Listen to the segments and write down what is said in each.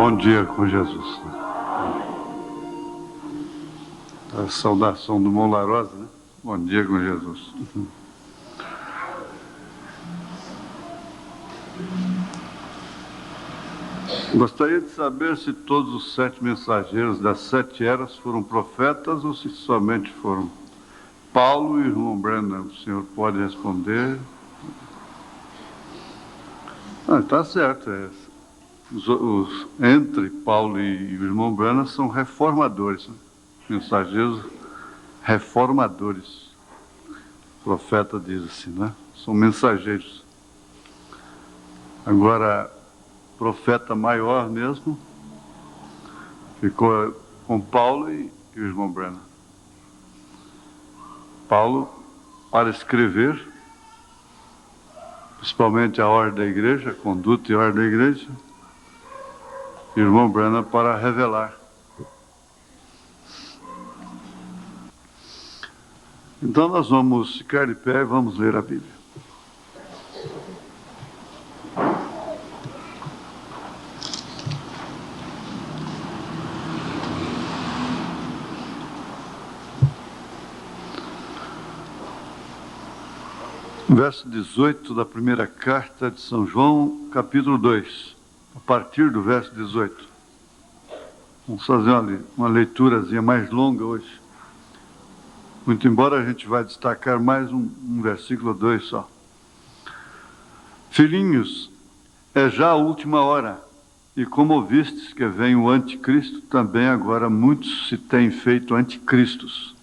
Bom dia com Jesus. A saudação do Mão Larosa, né? Bom dia com Jesus. Gostaria de saber se todos os 7 mensageiros das 7 eras foram profetas ou se somente foram Paulo e irmão Branham. O senhor pode responder? Está certo. Entre Paulo e o irmão Branham são reformadores, né? Mensageiros reformadores. O profeta diz assim, né? São mensageiros. Agora, profeta maior mesmo ficou com Paulo e o irmão Branham. Paulo, para escrever, principalmente a ordem da igreja, a conduta e a ordem da igreja, e o irmão Branham para revelar. Então nós vamos ficar de pé e vamos ler a Bíblia. Verso 18 da primeira carta de São João, capítulo 2, a partir do verso 18. Vamos fazer uma leiturazinha mais longa hoje. Muito embora a gente vai destacar mais um versículo 2 só. Filhinhos, é já a última hora, e como ouvistes que vem o anticristo, também agora muitos se têm feito anticristos.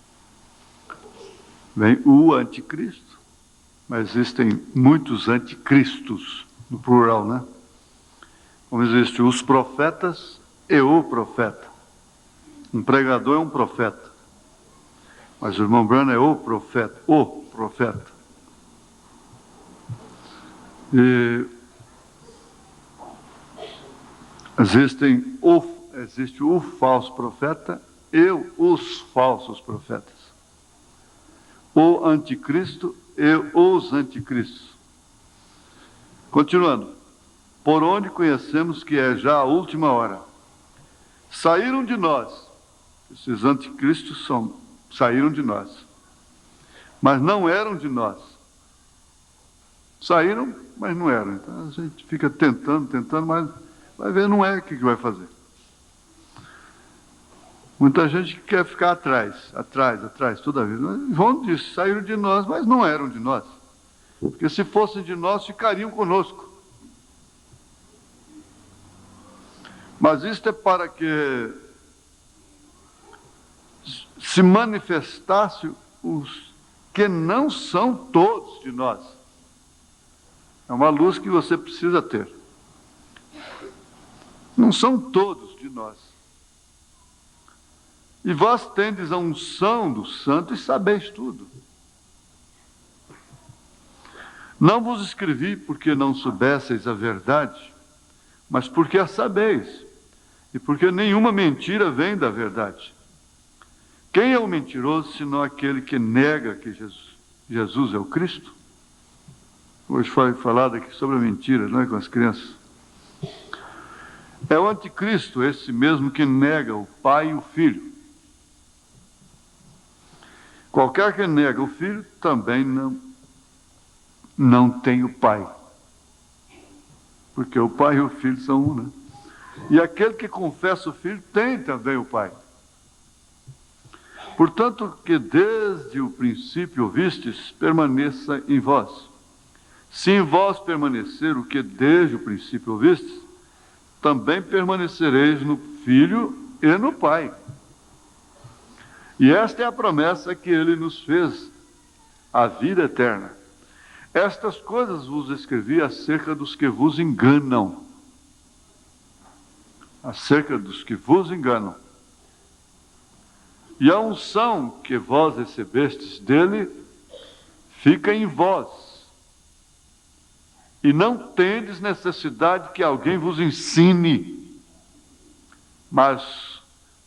Vem o anticristo, mas existem muitos anticristos, no plural, né? Como existem os profetas e o profeta. Um pregador é um profeta. Mas o irmão Branham é o profeta. E existe o falso profeta e os falsos profetas. O anticristo e os anticristos. Continuando. Por onde conhecemos que é já a última hora. Saíram de nós. Esses anticristos saíram de nós, mas não eram de nós. Saíram, mas não eram. Então a gente fica tentando, mas vai ver, não é o que vai fazer. Muita gente quer ficar atrás, toda vez. Vão dizer, saíram de nós, mas não eram de nós. Porque se fossem de nós, ficariam conosco. Mas isto é para que se manifestasse os que não são todos de nós. É uma luz que você precisa ter. Não são todos de nós. E vós tendes a unção do Santo e sabeis tudo. Não vos escrevi porque não soubesseis a verdade, mas porque a sabeis, e porque nenhuma mentira vem da verdade. Quem é o mentiroso, senão aquele que nega que Jesus é o Cristo? Hoje foi falado aqui sobre a mentira, não é, com as crianças. É o anticristo, esse mesmo que nega o Pai e o Filho. Qualquer que nega o Filho, também não tem o Pai. Porque o Pai e o Filho são um, né? E aquele que confessa o Filho, tem também o Pai. Portanto, que desde o princípio ouvistes, permaneça em vós. Se em vós permanecer o que desde o princípio ouvistes, também permanecereis no Filho e no Pai. E esta é a promessa que ele nos fez, a vida eterna. Estas coisas vos escrevi acerca dos que vos enganam. Acerca dos que vos enganam. E a unção que vós recebestes dele fica em vós. E não tendes necessidade que alguém vos ensine. Mas,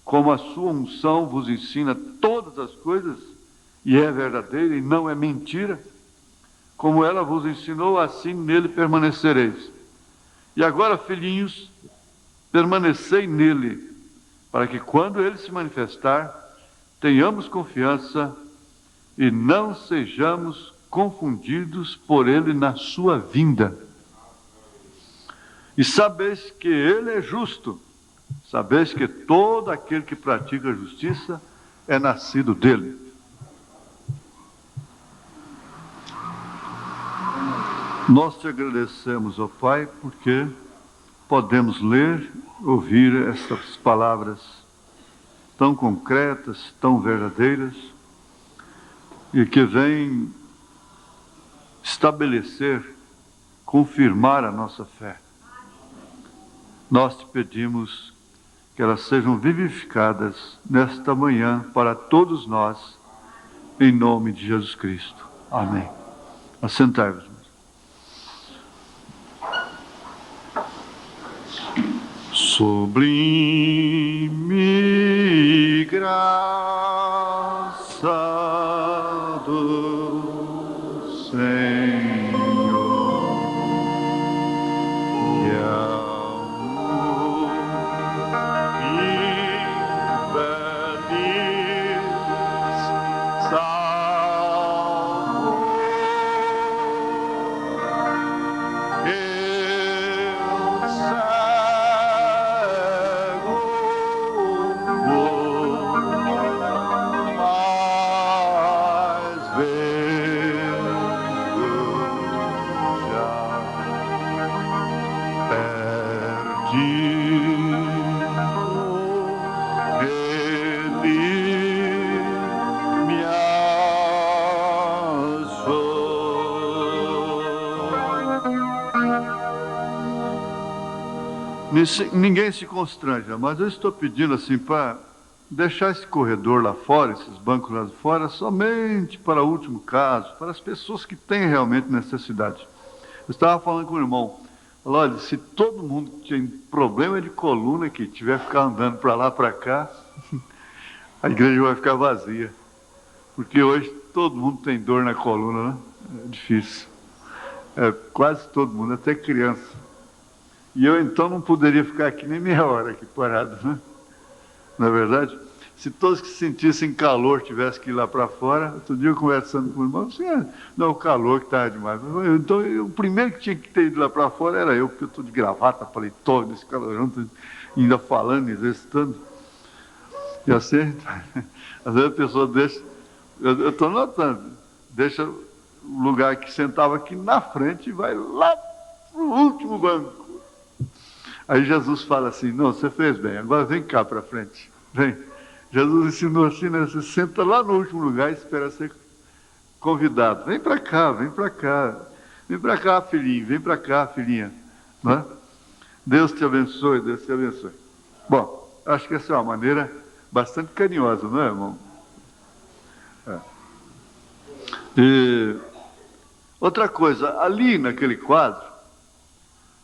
como a sua unção vos ensina todas as coisas, e é verdadeira e não é mentira, como ela vos ensinou, assim nele permanecereis. E agora, filhinhos, permanecei nele, para que quando ele se manifestar, tenhamos confiança e não sejamos confundidos por ele na sua vinda. E sabeis que ele é justo, sabeis que todo aquele que pratica a justiça é nascido dele. Nós te agradecemos, ó Pai, porque podemos ler, ouvir essas palavras tão concretas, tão verdadeiras, e que vêm estabelecer, confirmar a nossa fé. Nós te pedimos que elas sejam vivificadas nesta manhã para todos nós, em nome de Jesus Cristo. Amém. Assentai-vos. Sublime graça do Senhor, que amor infeliz salvou. Ninguém se constranja, mas eu estou pedindo assim para deixar esse corredor lá fora, esses bancos lá fora, somente para o último caso, para as pessoas que têm realmente necessidade. Eu estava falando com o irmão, olha, se todo mundo tem problema de coluna que tiver que ficar andando para lá, para cá, a igreja vai ficar vazia. Porque hoje todo mundo tem dor na coluna, né? É difícil. Quase todo mundo, até criança. E eu então não poderia ficar aqui nem meia hora aqui parado, né? Na verdade, se todos que sentissem calor tivessem que ir lá para fora, outro dia eu conversando com o irmão, assim, não, o calor que estava demais. Então, o primeiro que tinha que ter ido lá para fora era eu, porque eu estou de gravata, paletó, desse calorão, ainda falando, exercitando. E assim, às vezes a pessoa deixa, eu estou notando, deixa o lugar que sentava aqui na frente e vai lá para o último banco. Aí Jesus fala assim, não, você fez bem, agora vem cá para frente, vem. Jesus ensinou assim, né? Você senta lá no último lugar e espera ser convidado. Vem para cá, vem para cá. Vem para cá, filhinho, vem para cá, filhinha. Não é? Deus te abençoe, Deus te abençoe. Bom, acho que essa é uma maneira bastante carinhosa, não é, irmão? E outra coisa, ali naquele quadro,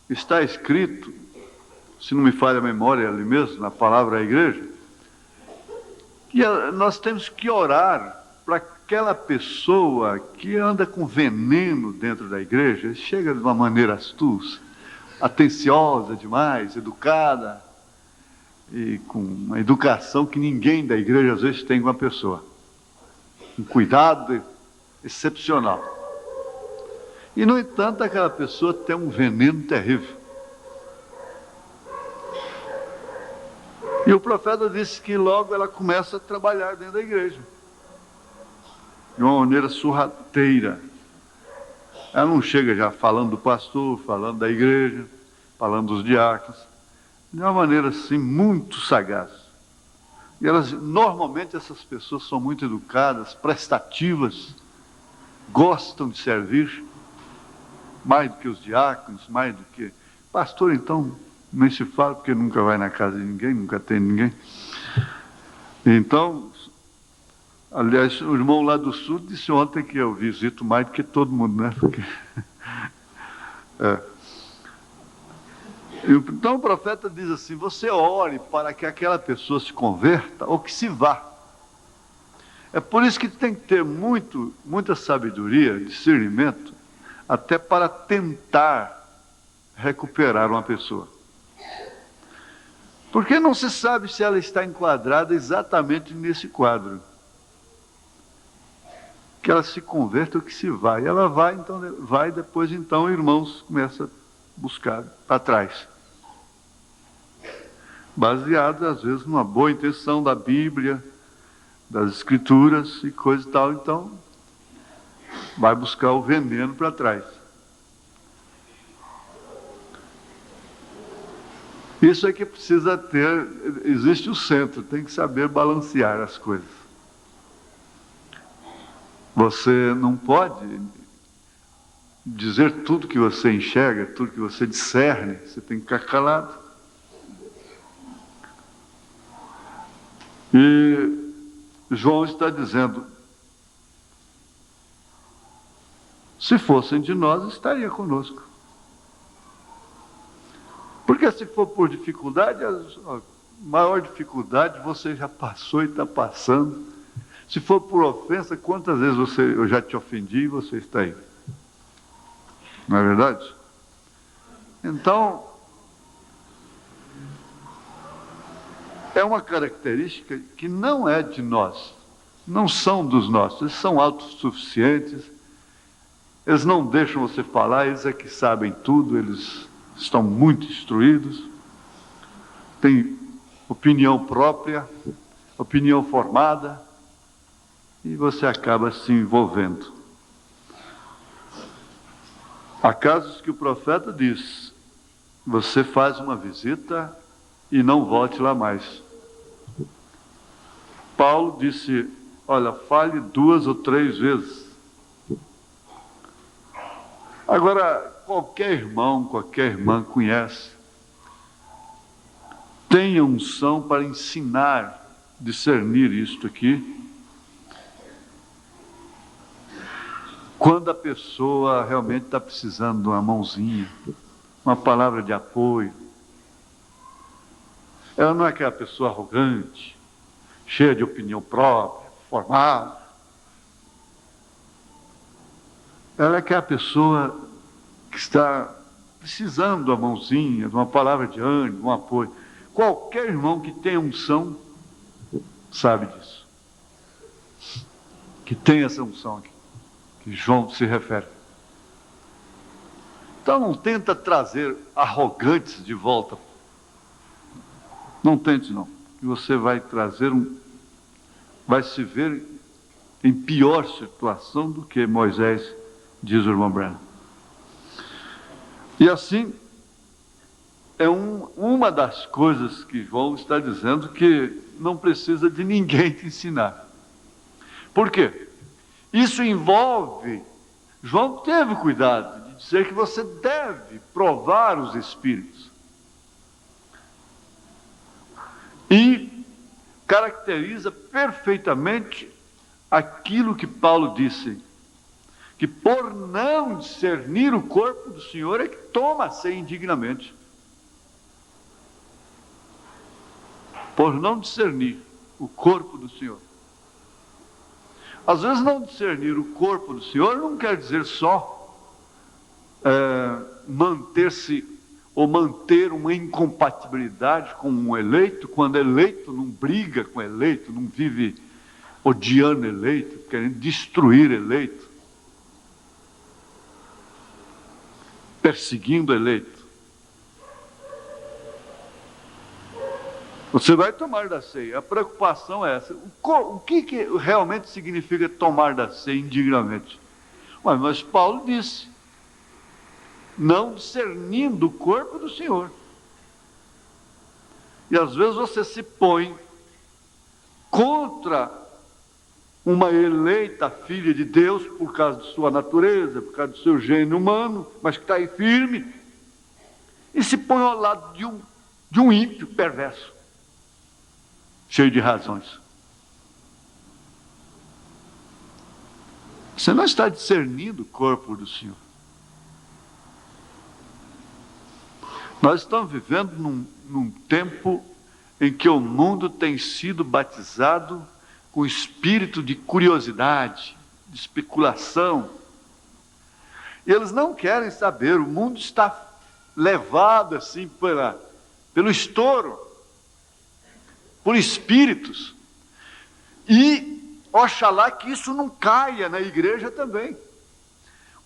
está escrito, se não me falha a memória ali mesmo, na palavra à igreja, que nós temos que orar para aquela pessoa que anda com veneno dentro da igreja, chega de uma maneira astuta, atenciosa demais, educada, e com uma educação que ninguém da igreja às vezes tem com a pessoa. Um cuidado excepcional. E, no entanto, aquela pessoa tem um veneno terrível. E o profeta disse que logo ela começa a trabalhar dentro da igreja. De uma maneira sorrateira. Ela não chega já falando do pastor, falando da igreja, falando dos diáconos. De uma maneira assim, muito sagaz. E normalmente essas pessoas são muito educadas, prestativas, gostam de servir, mais do que os diáconos, mais do que... Pastor, então, nem se fala, porque nunca vai na casa de ninguém, nunca tem ninguém. Então, aliás, o irmão lá do sul disse ontem que eu visito mais do que todo mundo, né? Porque... Então o profeta diz assim, você ore para que aquela pessoa se converta ou que se vá. É por isso que tem que ter muita sabedoria, discernimento, até para tentar recuperar uma pessoa. Porque não se sabe se ela está enquadrada exatamente nesse quadro. Que ela se converta ou que se vai. Ela vai, então, depois então, irmãos, começa a buscar para trás. Baseado, às vezes, numa boa intenção da Bíblia, das Escrituras e coisa e tal, então, vai buscar o veneno para trás. Isso é que precisa ter, existe o centro, tem que saber balancear as coisas. Você não pode dizer tudo que você enxerga, tudo que você discerne, você tem que ficar calado. E João está dizendo, se fossem de nós, estaria conosco. Porque se for por dificuldade, a maior dificuldade você já passou e está passando. Se for por ofensa, quantas vezes eu já te ofendi e você está aí? Não é verdade? Então, é uma característica que não é de nós, não são dos nossos, eles são autossuficientes, eles não deixam você falar, eles é que sabem tudo, eles estão muito instruídos, têm opinião própria, opinião formada, e você acaba se envolvendo. Há casos que o profeta diz, você faz uma visita e não volte lá mais. Paulo disse, olha, fale 2 ou 3 vezes. Agora, qualquer irmão, qualquer irmã conhece, tem a unção para ensinar, discernir isto aqui, quando a pessoa realmente está precisando de uma mãozinha, uma palavra de apoio. Ela não é aquela pessoa arrogante, cheia de opinião própria, formada. Ela é aquela pessoa que está precisando de uma mãozinha, de uma palavra de ânimo, de um apoio. Qualquer irmão que tenha unção sabe disso. Que tem essa unção aqui, que João se refere. Então não tenta trazer arrogantes de volta. Não tente não, que você vai trazer vai se ver em pior situação do que Moisés, diz o irmão Branham. E assim, é uma das coisas que João está dizendo, que não precisa de ninguém te ensinar. Por quê? Isso envolve, João teve cuidado de dizer que você deve provar os espíritos. E caracteriza perfeitamente aquilo que Paulo disse, que por não discernir o corpo do Senhor é que toma a ceia indignamente. Por não discernir o corpo do Senhor. Às vezes não discernir o corpo do Senhor não quer dizer só manter-se ou manter uma incompatibilidade com um eleito, quando eleito não briga com eleito, não vive odiando eleito, querendo destruir eleito, perseguindo eleito. Você vai tomar da ceia, a preocupação é essa. O que realmente significa tomar da ceia indignamente? Mas Paulo disse, não discernindo o corpo do Senhor. E às vezes você se põe contra uma eleita filha de Deus por causa de sua natureza, por causa do seu gênio humano, mas que está aí firme, e se põe ao lado de um ímpio perverso, cheio de razões. Você não está discernindo o corpo do Senhor. Nós estamos vivendo num tempo em que o mundo tem sido batizado com espírito de curiosidade, de especulação. E eles não querem saber, o mundo está levado assim pelo estouro. por espíritos. E oxalá que isso não caia na igreja também.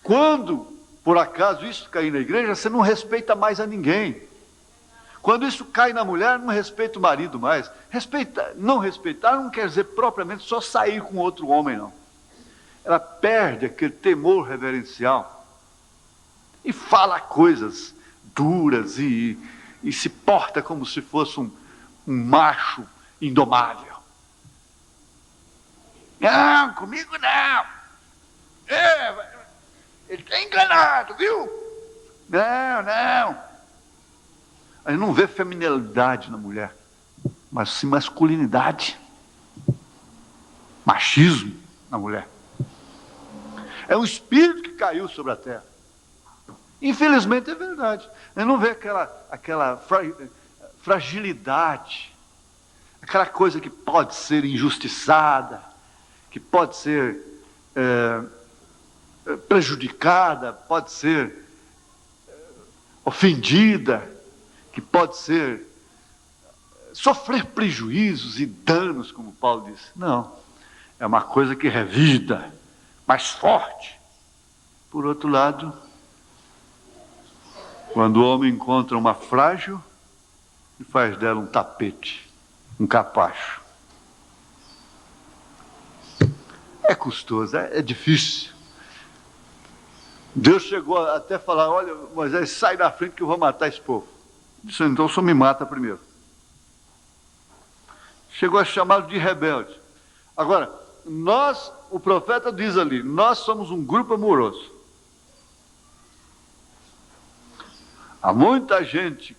Quando, por acaso, isso cair na igreja, você não respeita mais a ninguém. Quando isso cai na mulher, não respeita o marido mais. Não respeitar não quer dizer propriamente só sair com outro homem, não. Ela perde aquele temor reverencial e fala coisas duras e se porta como se fosse um macho indomável. Não, comigo não. Ele está enganado, viu? Não. A gente não vê feminilidade na mulher, mas sim masculinidade, machismo na mulher. É um espírito que caiu sobre a terra. Infelizmente é verdade. A gente não vê aquela fragilidade, aquela coisa que pode ser injustiçada, que pode ser prejudicada, pode ser ofendida, que pode sofrer prejuízos e danos, como Paulo disse. Não, é uma coisa que revida, mais forte. Por outro lado, quando o homem encontra uma frágil, e faz dela um tapete, um capacho. É custoso, é difícil. Deus chegou até a falar: olha, Moisés, sai da frente que eu vou matar esse povo. Disse: então só me mata primeiro. Chegou a chamá-lo de rebelde. Agora, o profeta diz ali, nós somos um grupo amoroso. Há muita gente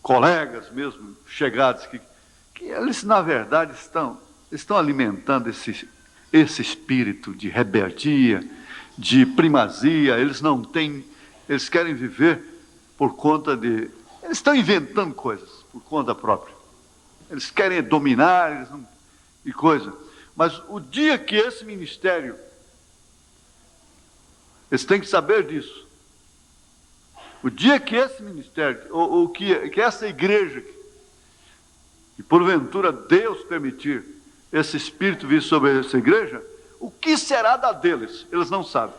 colegas mesmo, chegados, que eles na verdade estão alimentando esse espírito de rebeldia, de primazia. Eles querem viver por conta eles estão inventando coisas por conta própria. Eles querem dominar, e coisa. Mas o dia que esse ministério, eles têm que saber disso. O dia que esse ministério, ou que essa igreja, e porventura Deus permitir esse espírito vir sobre essa igreja, o que será da deles? Eles não sabem.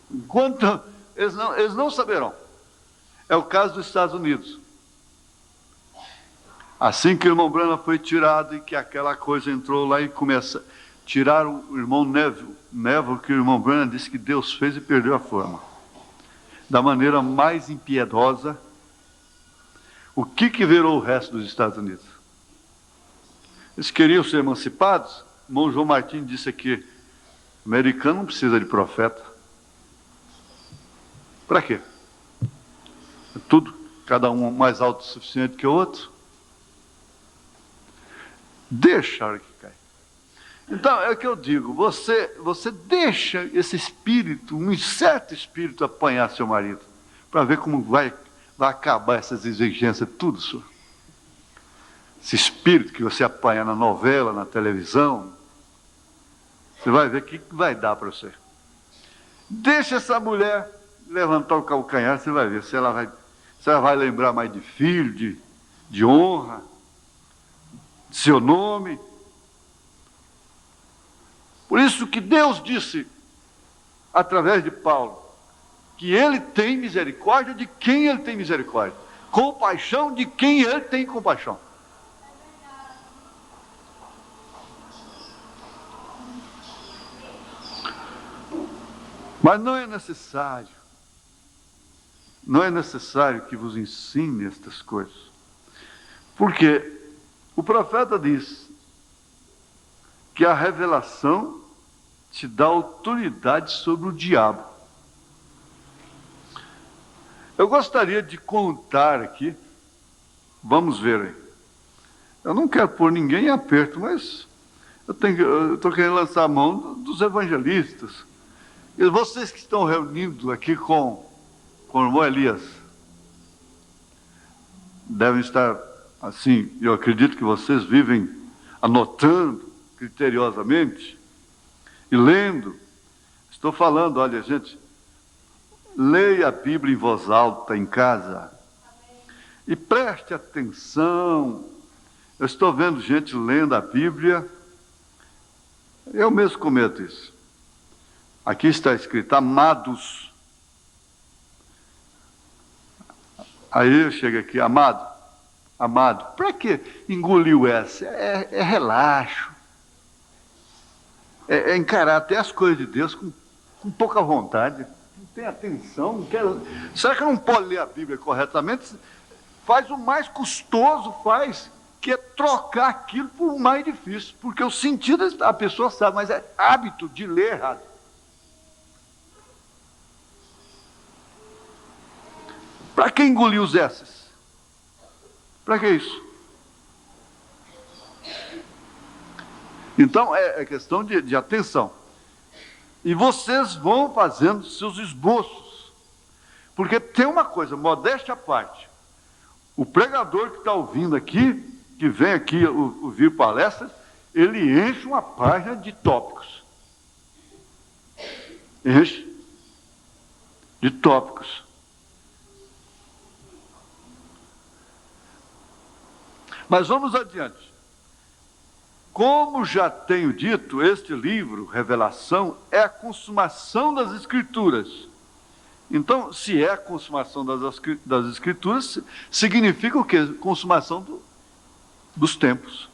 Enquanto eles não saberão. É o caso dos Estados Unidos. Assim que o irmão Branham foi tirado e que aquela coisa entrou lá e tiraram o irmão Neville, que o irmão Branham disse que Deus fez e perdeu a forma. Da maneira mais impiedosa. O que virou o resto dos Estados Unidos? Eles queriam ser emancipados. O irmão João Martins disse aqui: o americano não precisa de profeta. Para quê? É tudo, cada um mais autossuficiente que o outro. Deixa a hora que cai. Então, é o que eu digo, você deixa esse espírito, um certo espírito, apanhar seu marido, para ver como vai acabar essas exigências, tudo, senhor. Esse espírito que você apanha na novela, na televisão, você vai ver o que vai dar para você. Deixa essa mulher levantar o calcanhar, você vai ver se ela vai lembrar mais de filho, de honra, de seu nome. Por isso que Deus disse, através de Paulo, que Ele tem misericórdia de quem Ele tem misericórdia, compaixão de quem Ele tem compaixão. Mas não é necessário que vos ensine estas coisas, porque o profeta diz que a revelação te dá autoridade sobre o diabo. Eu gostaria de contar aqui, vamos ver aí. Eu não quero pôr ninguém em aperto, mas eu estou querendo lançar a mão dos evangelistas. E vocês que estão reunidos aqui com o irmão Elias, devem estar assim, eu acredito que vocês vivem anotando criteriosamente e lendo. Estou falando, olha, gente, leia a Bíblia em voz alta em casa. E preste atenção Eu estou vendo gente lendo a Bíblia, eu mesmo cometo isso. Aqui está escrito, amados. Aí eu chego aqui, amado, amado. Para que engoliu essa? É relaxo. É encarar até as coisas de Deus com pouca vontade. Não tem atenção, não quer... Será que não pode ler a Bíblia corretamente? Faz o mais custoso, que é trocar aquilo por o mais difícil. Porque o sentido a pessoa sabe, mas é hábito de ler errado. Para que engolir os esses? Para que isso? Então é questão de atenção. E vocês vão fazendo seus esboços. Porque tem uma coisa, modéstia à parte. O pregador que está ouvindo aqui, que vem aqui ouvir palestras, ele enche uma página de tópicos. Enche de tópicos. Mas vamos adiante. Como já tenho dito, este livro, Revelação, é a consumação das Escrituras. Então, se é a consumação das Escrituras, significa o quê? Consumação dos tempos.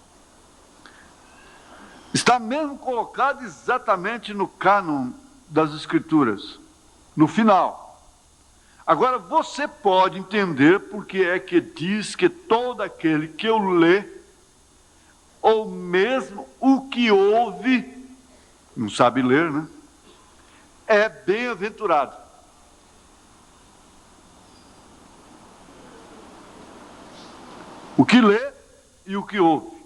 Está mesmo colocado exatamente no cânon das Escrituras, no final. Agora, você pode entender porque é que diz que todo aquele que o lê, ou mesmo o que ouve, não sabe ler, né? É bem-aventurado. O que lê e o que ouve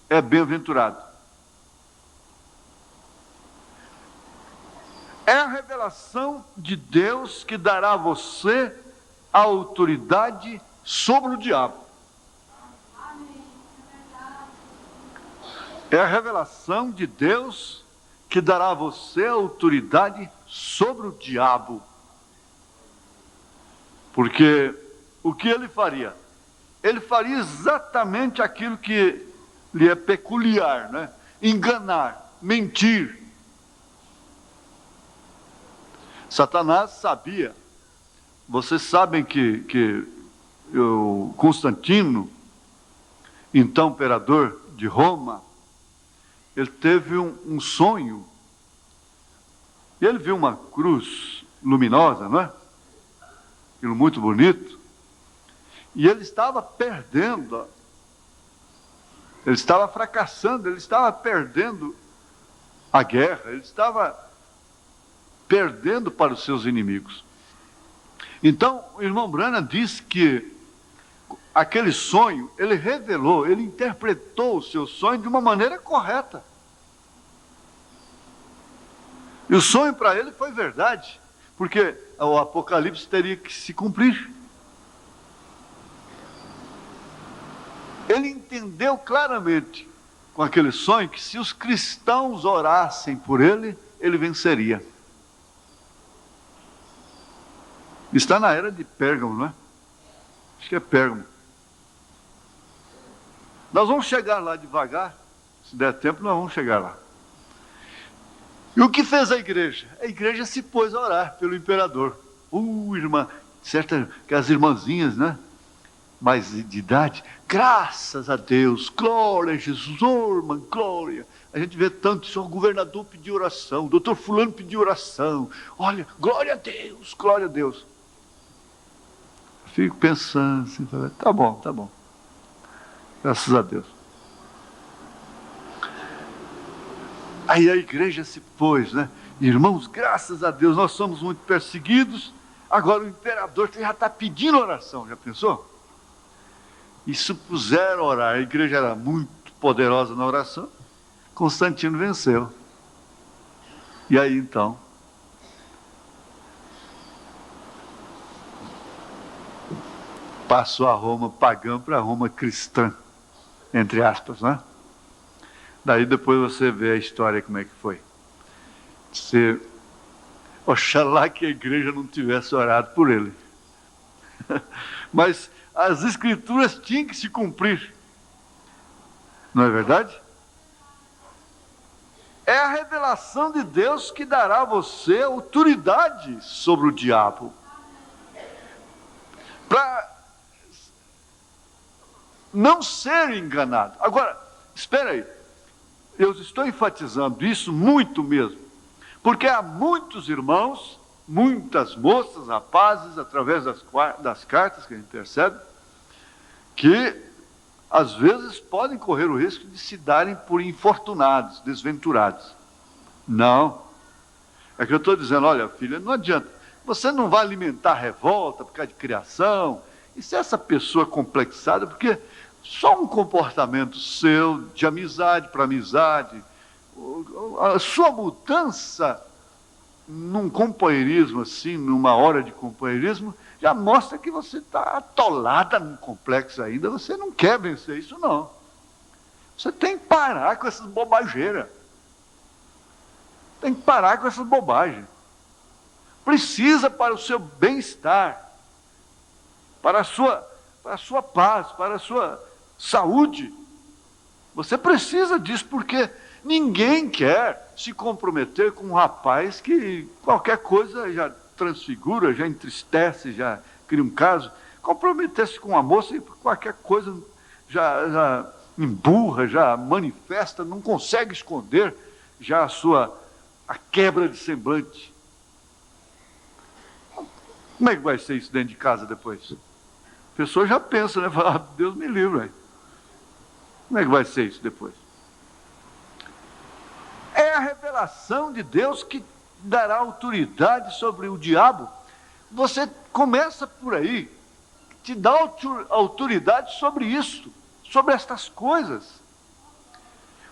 é bem-aventurado. É a revelação de Deus que dará a você a autoridade sobre o diabo. É a revelação de Deus que dará a você a autoridade sobre o diabo. Porque o que ele faria? Ele faria exatamente aquilo que lhe é peculiar, né? Enganar, mentir. Satanás sabia. Vocês sabem que o Constantino, então imperador de Roma, ele teve um sonho. E ele viu uma cruz luminosa, não é? Aquilo muito bonito. E ele estava perdendo, ele estava fracassando, ele estava perdendo a guerra, ele estava perdendo para os seus inimigos. Então, o irmão Branham diz que aquele sonho, ele revelou, ele interpretou o seu sonho de uma maneira correta. E o sonho para ele foi verdade, porque o Apocalipse teria que se cumprir. Ele entendeu claramente com aquele sonho que se os cristãos orassem por ele, ele venceria. Está na era de Pérgamo, não é? Acho que é Pérgamo. Nós vamos chegar lá devagar, se der tempo nós vamos chegar lá. E o que fez a igreja? A igreja se pôs a orar pelo imperador. Irmã, certo que as irmãzinhas, né? Mais de idade, graças a Deus, glória a Jesus, irmã, glória. A gente vê tanto isso, o governador pediu oração, o doutor fulano pediu oração. Olha, glória a Deus, glória a Deus. Eu fico pensando assim, tá bom. Graças a Deus. Aí a igreja se pôs, né? Irmãos, graças a Deus, nós somos muito perseguidos. Agora o imperador já está pedindo oração, já pensou? E se puseram a orar, a igreja era muito poderosa na oração, Constantino venceu. E aí então, passou a Roma pagã para a Roma cristã, entre aspas, né? Daí depois você vê a história como é que foi. Oxalá que a igreja não tivesse orado por ele. Mas as escrituras tinham que se cumprir. Não é verdade? É a revelação de Deus que dará a você autoridade sobre o diabo. Para não ser enganado. Agora, espera aí. Eu estou enfatizando isso muito mesmo. Porque há muitos irmãos, muitas moças, rapazes, através das cartas que a gente percebe, que às vezes podem correr o risco de se darem por infortunados, desventurados. Não. É que eu estou dizendo, olha, filha, não adianta. Você não vai alimentar revolta por causa de criação. E se essa pessoa é complexada, porque só um comportamento seu, de amizade para amizade, a sua mudança num companheirismo assim, numa hora de companheirismo, já mostra que você está atolada num complexo ainda, você não quer vencer isso não. Você tem que parar com essas bobageiras. Tem que parar com essas bobagens. Precisa para o seu bem-estar, para a sua paz, para a sua saúde. Você precisa disso porque ninguém quer se comprometer com um rapaz que qualquer coisa já transfigura, já entristece, já cria um caso. Comprometer-se com uma moça e qualquer coisa já emburra, já manifesta, não consegue esconder já a quebra de semblante. Como é que vai ser isso dentro de casa depois? A pessoa já pensa, né? Fala, Deus me livre. Aí. Como é que vai ser isso depois? É a revelação de Deus que dará autoridade sobre o diabo. Você começa por aí, te dá autoridade sobre isso, sobre estas coisas.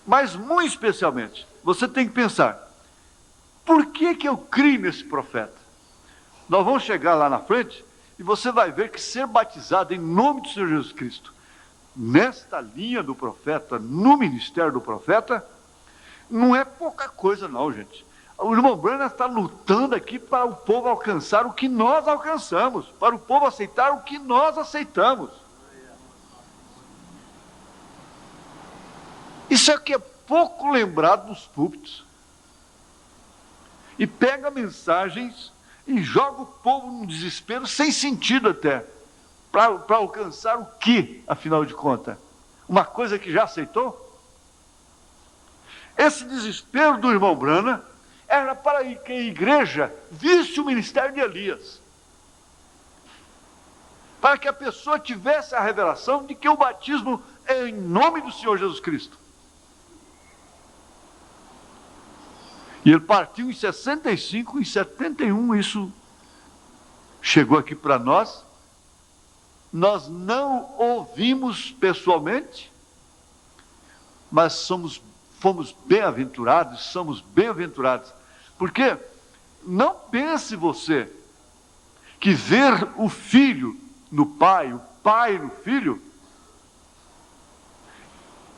Mas, muito especialmente, você tem que pensar, por que eu criei nesse profeta? Nós vamos chegar lá na frente e você vai ver que ser batizado em nome do Senhor Jesus Cristo, nesta linha do profeta, no ministério do profeta, não é pouca coisa não, gente. O irmão Branham está lutando aqui para o povo alcançar o que nós alcançamos, para o povo aceitar o que nós aceitamos. Isso é que é pouco lembrado nos púlpitos. E pega mensagens e joga o povo num desespero, sem sentido até, para alcançar o que, afinal de contas? Uma coisa que já aceitou? Esse desespero do irmão Branham era para que a igreja visse o ministério de Elias. Para que a pessoa tivesse a revelação de que o batismo é em nome do Senhor Jesus Cristo. E ele partiu em 65, em 71, isso chegou aqui para nós. Nós não ouvimos pessoalmente, mas fomos bem-aventurados, somos bem-aventurados. Porque não pense você que ver o filho no pai, o pai no filho,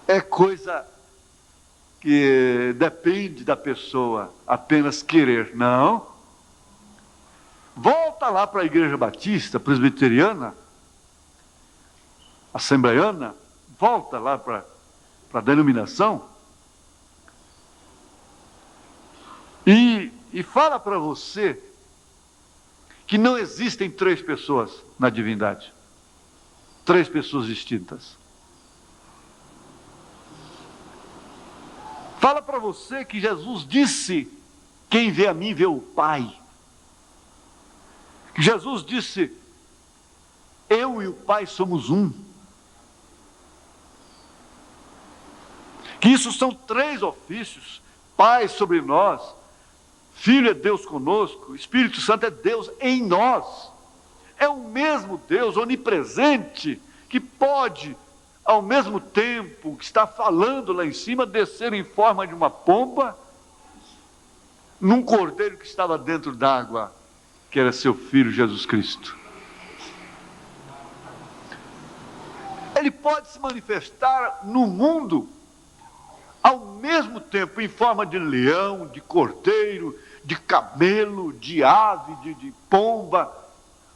é coisa que depende da pessoa apenas querer. Não. Volta lá para a igreja batista, presbiteriana, assembleiana, volta lá para a denominação e fala para você que não existem três pessoas na divindade, três pessoas distintas. Fala para você que Jesus disse, quem vê a mim vê o Pai. Que Jesus disse, eu e o Pai somos um. Que isso são três ofícios, Pai sobre nós, Filho é Deus conosco, Espírito Santo é Deus em nós. É o mesmo Deus onipresente que pode, ao mesmo tempo que está falando lá em cima, descer em forma de uma pomba, num cordeiro que estava dentro d'água, que era seu Filho Jesus Cristo. Ele pode se manifestar no mundo, ao mesmo tempo em forma de leão, de cordeiro, de camelo, de ave, de pomba.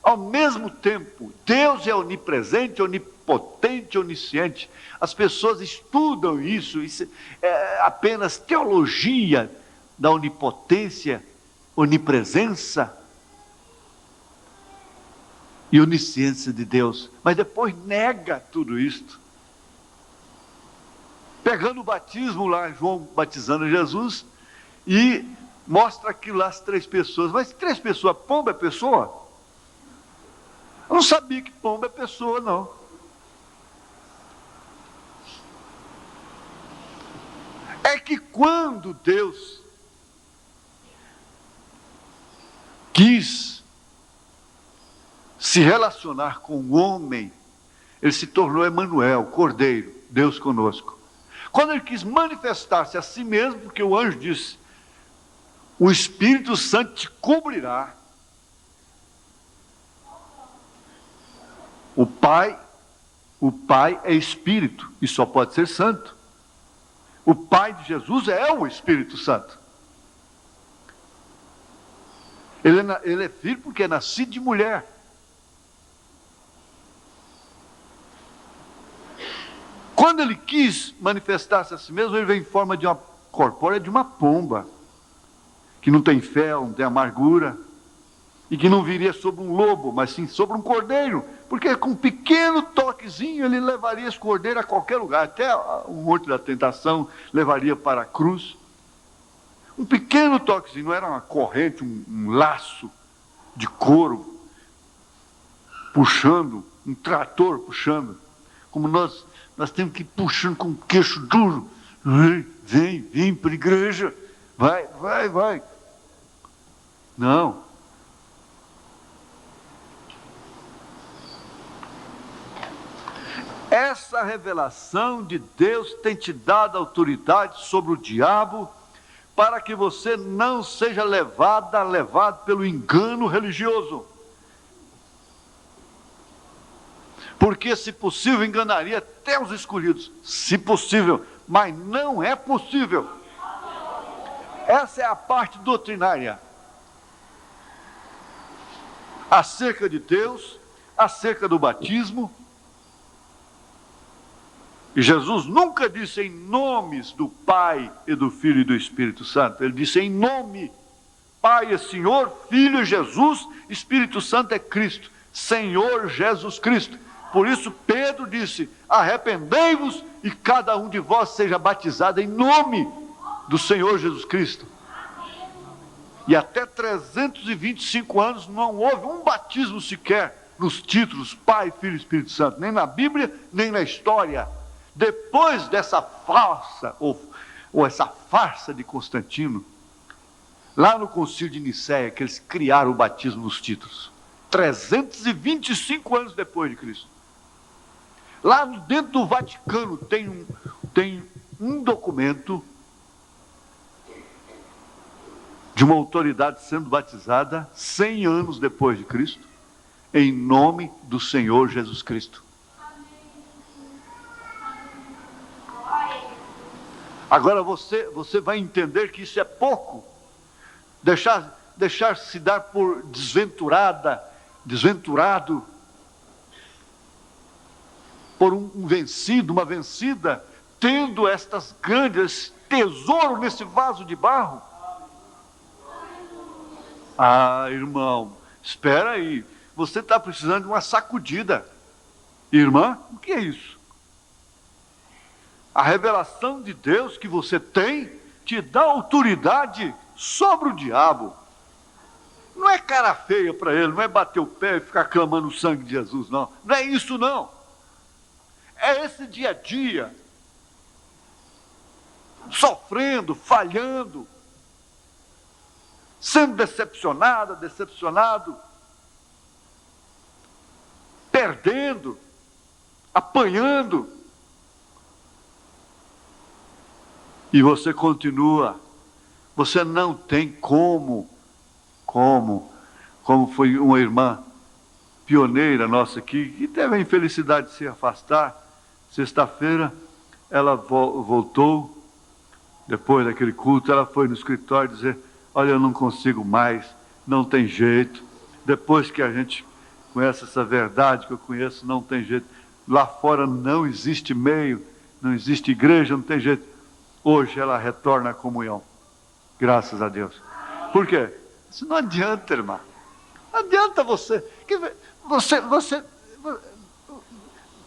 Ao mesmo tempo, Deus é onipresente, onipotente, onipotente, onisciente. As pessoas estudam isso é apenas teologia da onipotência, onipresença e onisciência de Deus, mas depois nega tudo isto. Pegando o batismo lá, João batizando Jesus, e mostra aquilo lá, as 3 pessoas. Mas 3 pessoas, pomba é pessoa? Eu não sabia que pomba é pessoa, não. É que quando Deus quis se relacionar com o homem, ele se tornou Emanuel, Cordeiro, Deus conosco. Quando ele quis manifestar-se a si mesmo, porque o anjo disse: o Espírito Santo te cobrirá. O Pai é Espírito e só pode ser santo. O Pai de Jesus é o Espírito Santo. Ele é filho porque é nascido de mulher. Quando ele quis manifestar-se a si mesmo, ele veio em forma de uma corpórea de uma pomba, que não tem fel, não tem amargura, e que não viria sobre um lobo, mas sim sobre um cordeiro, porque com um pequeno toquezinho ele levaria esse cordeiro a qualquer lugar, até o Monte da Tentação levaria para a cruz. Um pequeno toquezinho, não era uma corrente, um laço de couro puxando, um trator puxando, como nós temos que ir puxando com o queixo duro. Vem para a igreja, vai. Não. Essa revelação de Deus tem te dado autoridade sobre o diabo, para que você não seja levado pelo engano religioso. Porque, se possível, enganaria até os escolhidos. Se possível, mas não é possível. Essa é a parte doutrinária. Acerca de Deus, acerca do batismo. E Jesus nunca disse em nomes do Pai e do Filho e do Espírito Santo. Ele disse em nome. Pai é Senhor, Filho é Jesus, Espírito Santo é Cristo. Senhor Jesus Cristo. Por isso Pedro disse: arrependei-vos e cada um de vós seja batizado em nome do Senhor Jesus Cristo. E até 325 anos não houve um batismo sequer nos títulos Pai, Filho e Espírito Santo, nem na Bíblia, nem na história. Depois dessa falsa, ou essa farsa de Constantino, lá no concílio de Nicéia, que eles criaram o batismo nos títulos, 325 anos depois de Cristo. Lá dentro do Vaticano tem um documento de uma autoridade sendo batizada 100 anos depois de Cristo, em nome do Senhor Jesus Cristo. Agora você vai entender que isso é pouco. Deixar-se dar por desventurado, por um vencido, uma vencida, tendo estas grandes tesouros nesse vaso de barro. Ah, irmão, espera aí, você está precisando de uma sacudida. Irmã, o que é isso? A revelação de Deus que você tem te dá autoridade sobre o diabo. Não é cara feia para ele, não é bater o pé e ficar clamando o sangue de Jesus, não. Não é isso, não. É esse dia a dia, sofrendo, falhando, sendo decepcionado, perdendo, apanhando. E você continua, você não tem como foi uma irmã pioneira nossa aqui, que teve a infelicidade de se afastar. Sexta-feira, ela voltou, depois daquele culto, ela foi no escritório dizer: olha, eu não consigo mais, não tem jeito, depois que a gente conhece essa verdade que eu conheço, não tem jeito. Lá fora não existe meio, não existe igreja, não tem jeito. Hoje ela retorna à comunhão. Graças a Deus. Por quê? Isso não adianta, irmão. Não adianta você.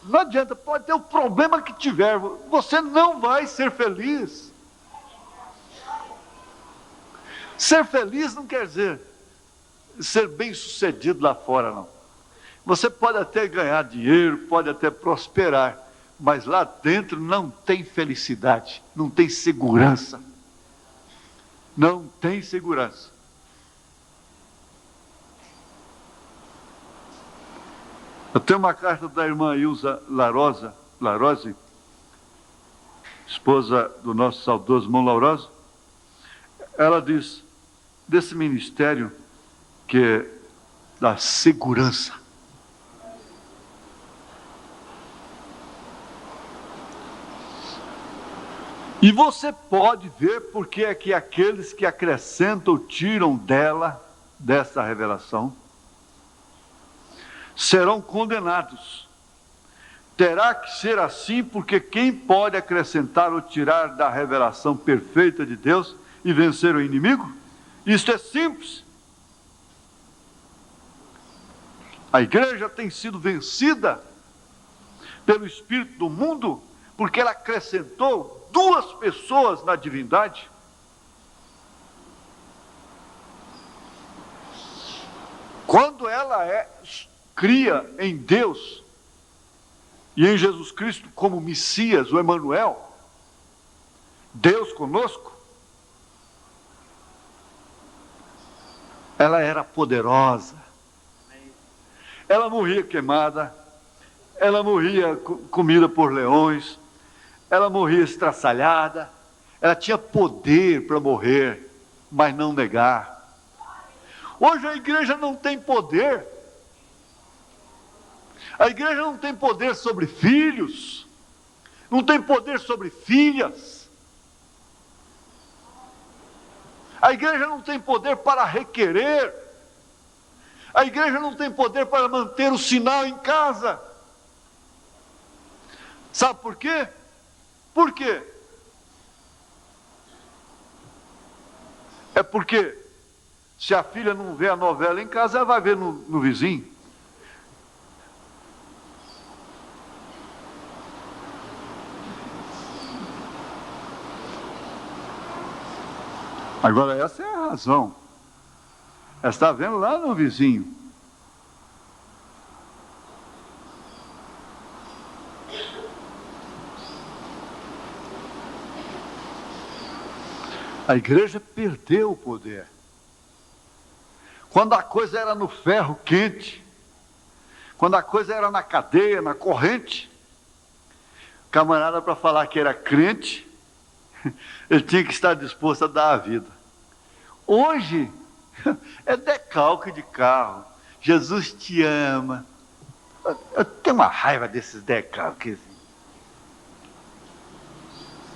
Não adianta, pode ter o problema que tiver, você não vai ser feliz. Ser feliz não quer dizer ser bem-sucedido lá fora, não. Você pode até ganhar dinheiro, pode até prosperar, mas lá dentro não tem felicidade, não tem segurança. Não tem segurança. Eu tenho uma carta da irmã Ilza Larose, esposa do nosso saudoso irmão Lauroso. Ela diz desse ministério que é da segurança. E você pode ver porque é que aqueles que acrescentam, tiram dessa revelação, serão condenados. Terá que ser assim, porque quem pode acrescentar ou tirar da revelação perfeita de Deus e vencer o inimigo? Isto é simples. A igreja tem sido vencida pelo espírito do mundo, porque ela acrescentou 2 pessoas na divindade. Quando ela cria em Deus e em Jesus Cristo como Messias, o Emanuel, Deus conosco, ela era poderosa. Ela morria queimada, ela morria comida por leões, ela morria estraçalhada, ela tinha poder para morrer, mas não negar. Hoje a igreja não tem poder. A igreja não tem poder sobre filhos, não tem poder sobre filhas. A igreja não tem poder para requerer. A igreja não tem poder para manter o sinal em casa. Sabe por quê? Por quê? É porque se a filha não vê a novela em casa, ela vai ver no vizinho. Agora essa é a razão. Ela está vendo lá no vizinho. A igreja perdeu o poder. Quando a coisa era no ferro quente, quando a coisa era na cadeia, na corrente, camarada, para falar que era crente, ele tinha que estar disposto a dar a vida. Hoje, é decalque de carro. Jesus te ama. Eu tenho uma raiva desses decalques.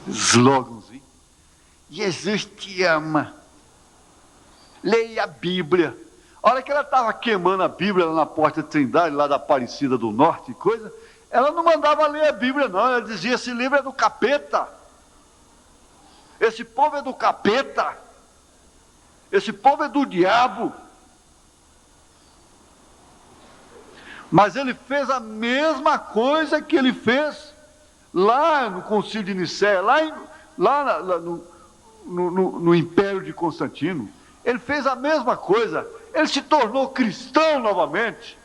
Slogans. Jesus te ama. Leia a Bíblia. A hora que ela estava queimando a Bíblia lá na Porta de Trindade, lá da Aparecida do Norte, coisa, ela não mandava ler a Bíblia, não. Ela dizia: esse livro é do capeta. Esse povo é do capeta. Esse povo é do diabo. Mas ele fez a mesma coisa que ele fez lá no Concílio de Nicéia, no Império de Constantino. Ele fez a mesma coisa. Ele se tornou cristão novamente.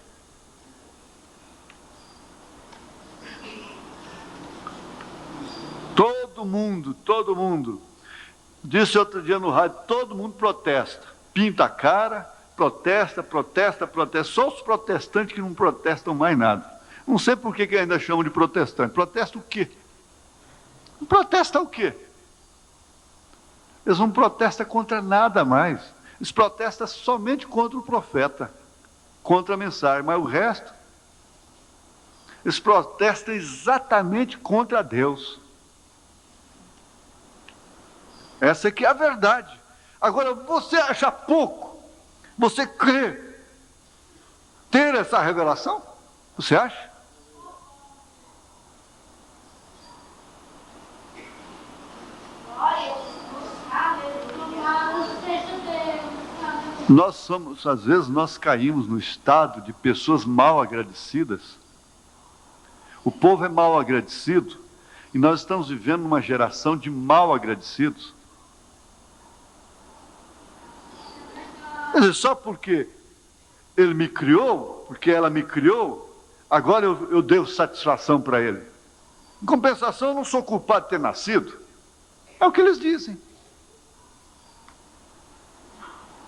Todo mundo, disse outro dia no rádio, todo mundo protesta, pinta a cara, protesta. Só os protestantes que não protestam mais nada. Não sei por que ainda chamam de protestante. Protesta o quê? Não protesta o quê? Eles não protestam contra nada mais. Eles protestam somente contra o profeta, contra a mensagem, mas o resto, eles protestam exatamente contra Deus. Essa aqui é a verdade. Agora, você acha pouco? Você crê ter essa revelação? Você acha? Às vezes nós caímos no estado de pessoas mal agradecidas. O povo é mal agradecido e nós estamos vivendo uma geração de mal agradecidos. Quer dizer, só porque ele me criou, porque ela me criou, agora eu devo satisfação para ele. Em compensação, eu não sou culpado de ter nascido. É o que eles dizem.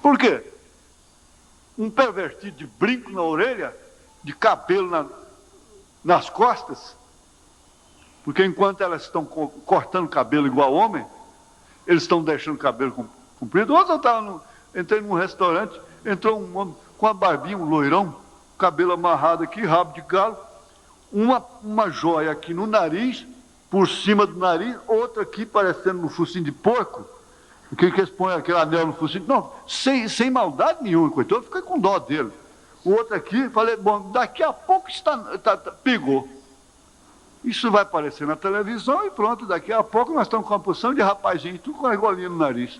Por quê? Um pervertido de brinco na orelha, de cabelo nas costas, porque enquanto elas estão cortando cabelo igual homem, eles estão deixando o cabelo comprido. Ontem eu entrei num restaurante, entrou um homem com a barbinha, um loirão, cabelo amarrado aqui, rabo de galo, uma joia aqui no nariz, por cima do nariz, outra aqui parecendo no focinho de porco. O que eles põem aquele anel no focinho? Não, sem maldade nenhuma, coitado, eu fiquei com dó dele. O outro aqui, falei, bom, daqui a pouco pegou. Isso vai aparecer na televisão e pronto, daqui a pouco nós estamos com uma porção de rapazinho, tudo com a argolinha no nariz.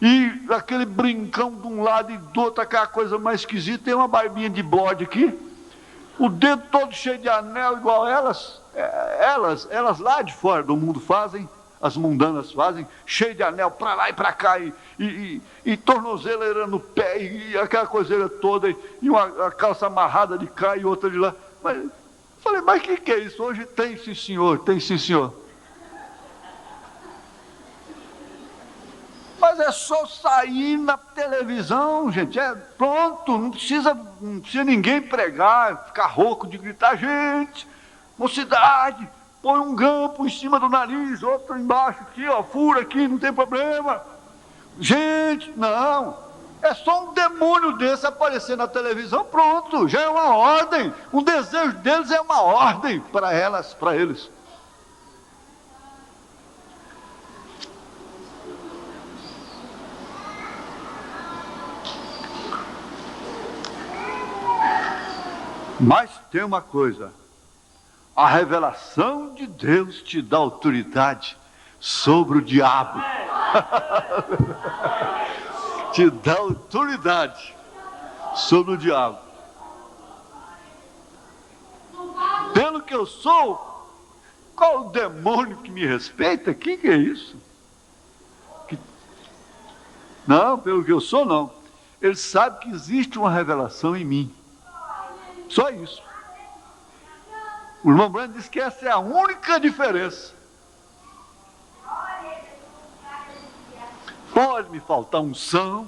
E aquele brincão de um lado e do outro, aquela coisa mais esquisita, tem uma barbinha de bode aqui, o dedo todo cheio de anel, igual elas lá de fora do mundo fazem, as mundanas fazem, cheio de anel para lá e para cá, e tornozeleira no pé, e aquela coiseira toda, e uma calça amarrada de cá e outra de lá. Mas, falei, mas o que é isso? Hoje tem sim senhor, tem sim senhor. Mas é só sair na televisão, gente, pronto, não precisa ninguém pregar, ficar rouco de gritar, gente, mocidade, põe um grampo em cima do nariz, outro embaixo aqui, ó, fura aqui, não tem problema. Gente, não, é só um demônio desse aparecer na televisão, pronto, já é uma ordem, o desejo deles é uma ordem para eles. Mas tem uma coisa, a revelação de Deus te dá autoridade sobre o diabo. Te dá autoridade sobre o diabo. Pelo que eu sou, qual o demônio que me respeita? Que é isso? Não, pelo que eu sou, não. Ele sabe que existe uma revelação em mim. Só isso. O irmão Branco diz que essa é a única diferença. Pode me faltar unção,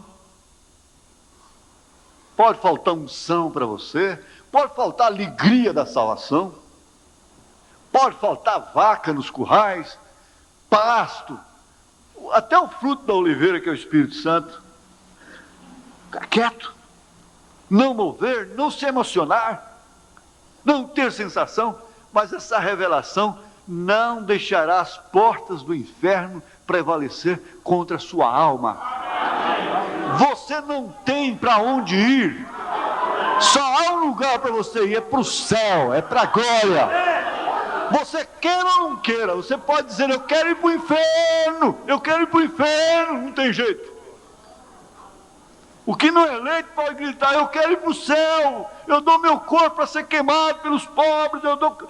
pode faltar unção para você, pode faltar alegria da salvação, pode faltar vaca nos currais, pasto, até o fruto da oliveira, que é o Espírito Santo. Ficar quieto, não mover, não se emocionar, não ter sensação, mas essa revelação não deixará as portas do inferno prevalecer contra a sua alma. Você não tem para onde ir, só há um lugar para você ir, é para o céu, é para a glória. Você queira ou não queira, você pode dizer, eu quero ir para o inferno, não tem jeito. O que não é eleito pode gritar, eu quero ir para o céu, eu dou meu corpo para ser queimado pelos pobres,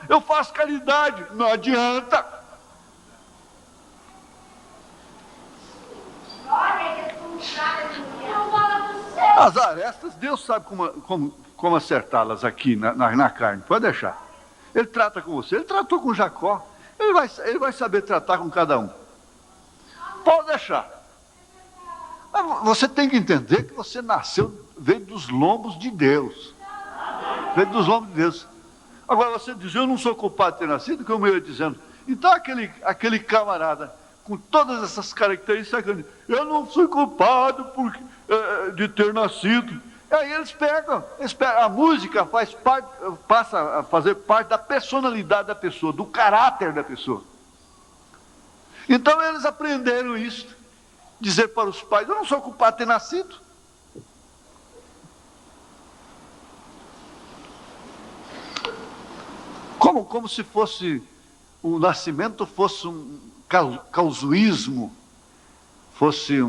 eu faço caridade. Não adianta. As arestas, Deus sabe como acertá-las aqui na carne, pode deixar. Ele trata com você, ele tratou com Jacó, ele vai saber tratar com cada um. Pode deixar. Mas você tem que entender que você veio dos lombos de Deus. Veio dos lombos de Deus. Agora você diz, eu não sou culpado de ter nascido, como eu ia dizendo. Então aquele camarada, com todas essas características, eu não fui culpado de ter nascido. Aí eles pegam, a música passa a fazer parte da personalidade da pessoa, do caráter da pessoa. Então eles aprenderam isso. Dizer para os pais, eu não sou culpado de ter nascido. Como se fosse, o nascimento fosse um causuísmo, fosse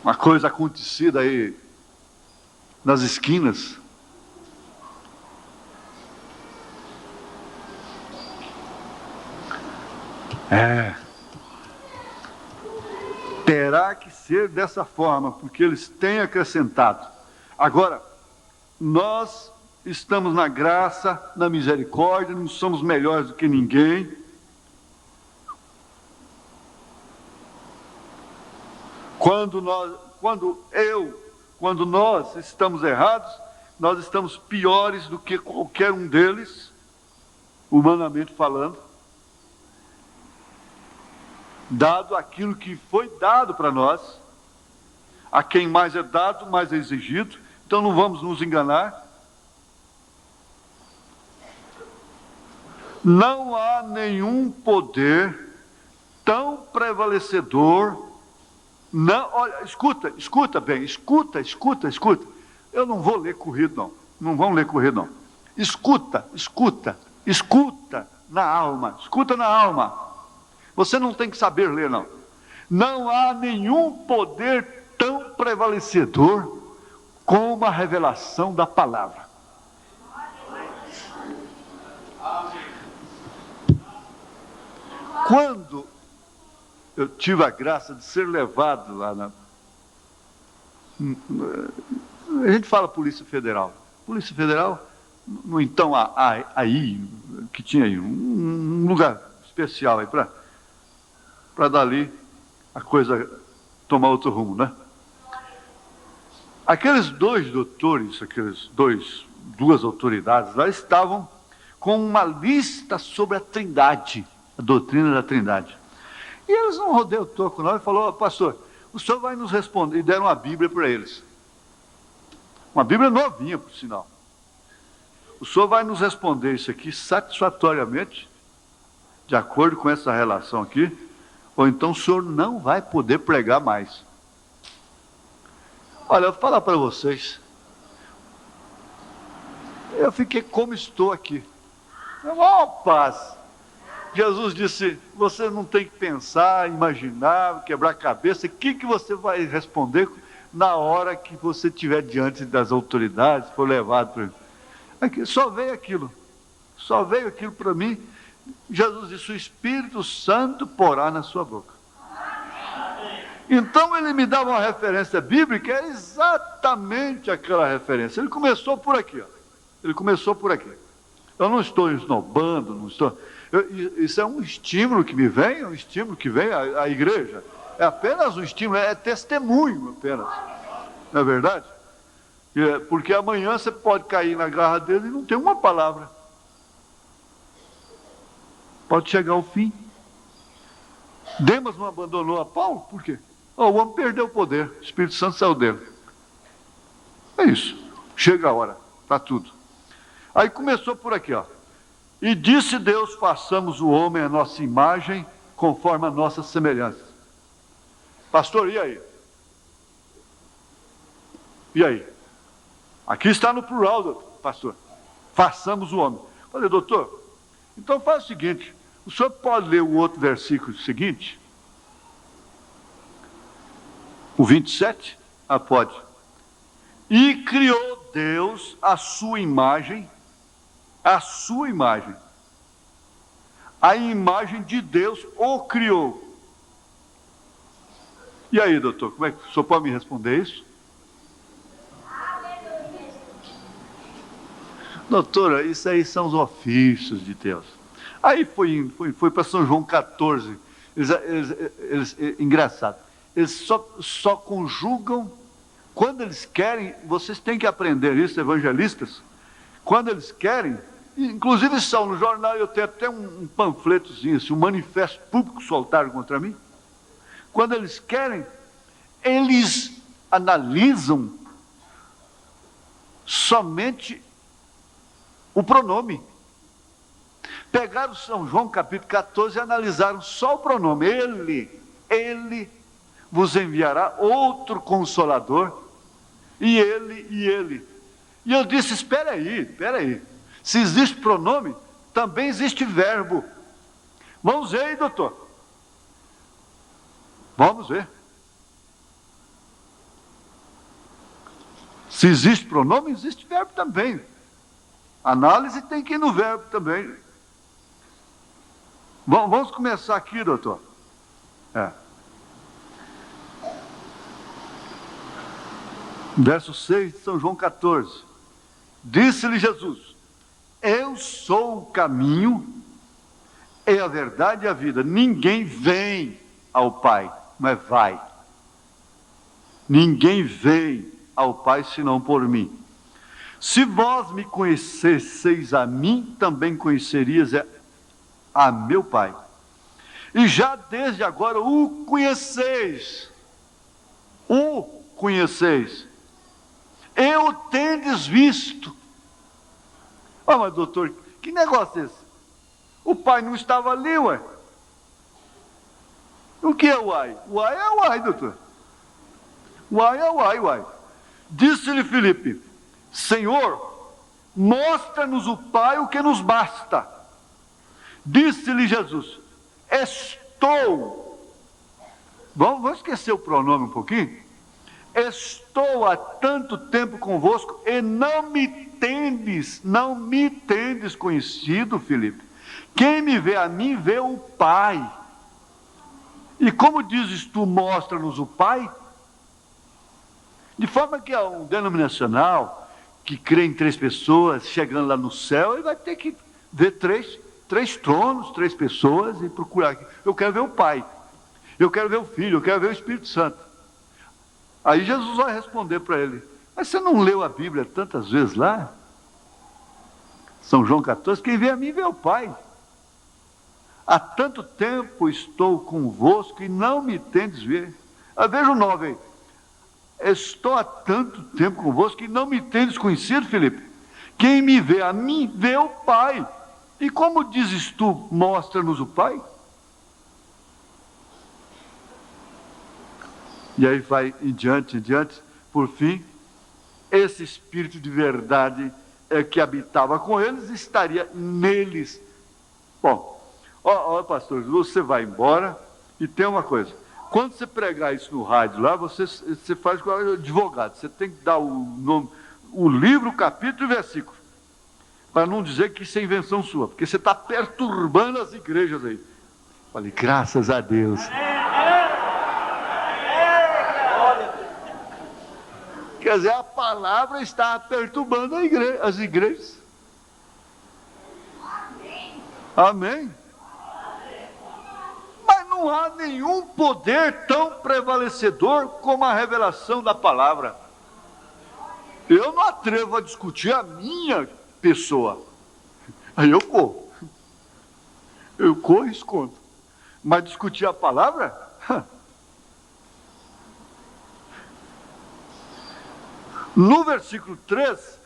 uma coisa acontecida aí nas esquinas. Terá que ser dessa forma, porque eles têm acrescentado. Agora, nós estamos na graça, na misericórdia, não somos melhores do que ninguém. Quando nós estamos errados, nós estamos piores do que qualquer um deles, humanamente falando, dado aquilo que foi dado para nós. A quem mais é dado, mais é exigido. Então não vamos nos enganar. Não há nenhum poder tão prevalecedor. Não, olha, escuta bem, escuta. Eu não vou ler corrido, não. Não vamos ler corrido, não. Escuta na alma. Escuta na alma. Você não tem que saber ler, não. Não há nenhum poder tão prevalecedor como a revelação da palavra. Quando eu tive a graça de ser levado lá na... A gente fala Polícia Federal. Polícia Federal, no então aí, que tinha aí, um lugar especial aí para dali a coisa tomar outro rumo, né? Aqueles dois doutores, duas autoridades lá estavam com uma lista sobre a Trindade, a doutrina da Trindade. E eles não rodeiam o toco não, e falou: pastor, o senhor vai nos responder. E deram uma Bíblia para eles. Uma Bíblia novinha, por sinal. O senhor vai nos responder isso aqui satisfatoriamente, de acordo com essa relação aqui, ou então o senhor não vai poder pregar mais. Olha, eu vou falar para vocês. Eu fiquei como estou aqui. Paz. Jesus disse: você não tem que pensar, imaginar, quebrar a cabeça. O que você vai responder na hora que você estiver diante das autoridades, for levado para aqui? Só veio aquilo para mim. Jesus disse: o Espírito Santo porá na sua boca. Então ele me dava uma referência bíblica, é exatamente aquela referência. Ele começou por aqui, ó. Eu não estou esnobando, não estou... isso é um estímulo que me vem, à igreja. É apenas um estímulo, é testemunho apenas. Não é verdade? Porque amanhã você pode cair na garra dele e não ter uma palavra. Pode chegar ao fim. Demas não abandonou a Paulo? Por quê? O homem perdeu o poder, o Espírito Santo saiu dele. É isso. Chega a hora, para tudo. Aí começou por aqui, ó. E disse Deus: façamos o homem à nossa imagem, conforme a nossa semelhança. Pastor, e aí? E aí? Aqui está no plural, pastor. Façamos o homem. Falei: doutor, então faz o seguinte, o senhor pode ler o outro versículo seguinte? O 27? Pode. E criou Deus a sua imagem, a imagem de Deus o criou. E aí, doutor, como é que o senhor pode me responder isso? Doutora, isso aí são os ofícios de Deus. Aí foi para São João 14. Engraçado. Eles só conjugam quando eles querem. Vocês têm que aprender isso, evangelistas. Quando eles querem, inclusive são no jornal, eu tenho até um panfletozinho, assim, um manifesto público soltaram contra mim. Quando eles querem, eles analisam somente o pronome. Pegaram São João capítulo 14 e analisaram só o pronome. Ele vos enviará outro Consolador, e ele. E eu disse: espera aí. Se existe pronome, também existe verbo. Vamos ver aí, doutor. Vamos ver. Se existe pronome, existe verbo também. Análise tem que ir no verbo também. Bom, vamos começar aqui, doutor. Verso 6 de São João 14. Disse-lhe Jesus: eu sou o caminho, é a verdade e a vida. Ninguém vem ao Pai, mas vai. Ninguém vem ao Pai senão por mim. Se vós me conhecesseis a mim, também conhecerias a meu Pai. E já desde agora o conheceis. O conheceis. E o tendes visto. Mas doutor, que negócio é esse? O Pai não estava ali, ué. O que é o ai? O ai é o ai, doutor. O ai é o ai, uai. Disse-lhe Filipe: Senhor, mostra-nos o Pai, o que nos basta. Disse-lhe Jesus: estou. Vamos esquecer o pronome um pouquinho? Estou há tanto tempo convosco e não me tendes conhecido, Filipe. Quem me vê a mim, vê o Pai. E como dizes tu, mostra-nos o Pai? De forma que um denominacional que crê em 3 pessoas, chegando lá no céu, ele vai ter que ver três tronos, 3 pessoas e procurar. Eu quero ver o Pai, eu quero ver o Filho, eu quero ver o Espírito Santo. Aí Jesus vai responder para ele: mas você não leu a Bíblia tantas vezes lá? São João 14, quem vê a mim vê o Pai. Há tanto tempo estou convosco e não me tendes ver. Veja o 9 aí. Estou há tanto tempo convosco e não me tendes conhecido, Filipe. Quem me vê a mim vê o Pai. E como dizes tu, mostra-nos o Pai? E aí vai em diante, por fim, esse Espírito de verdade que habitava com eles, estaria neles. Bom, pastor, você vai embora e tem uma coisa: quando você pregar isso no rádio lá, você faz com o advogado, você tem que dar o nome, o livro, o capítulo e versículo, para não dizer que isso é invenção sua, porque você está perturbando as igrejas aí. Falei, graças a Deus. Quer dizer, a palavra está perturbando as igrejas. Amém? Mas não há nenhum poder tão prevalecedor como a revelação da palavra. Eu não atrevo a discutir a minha pessoa. Aí eu corro. Eu corro e escondo. Mas discutir a palavra? No versículo 3,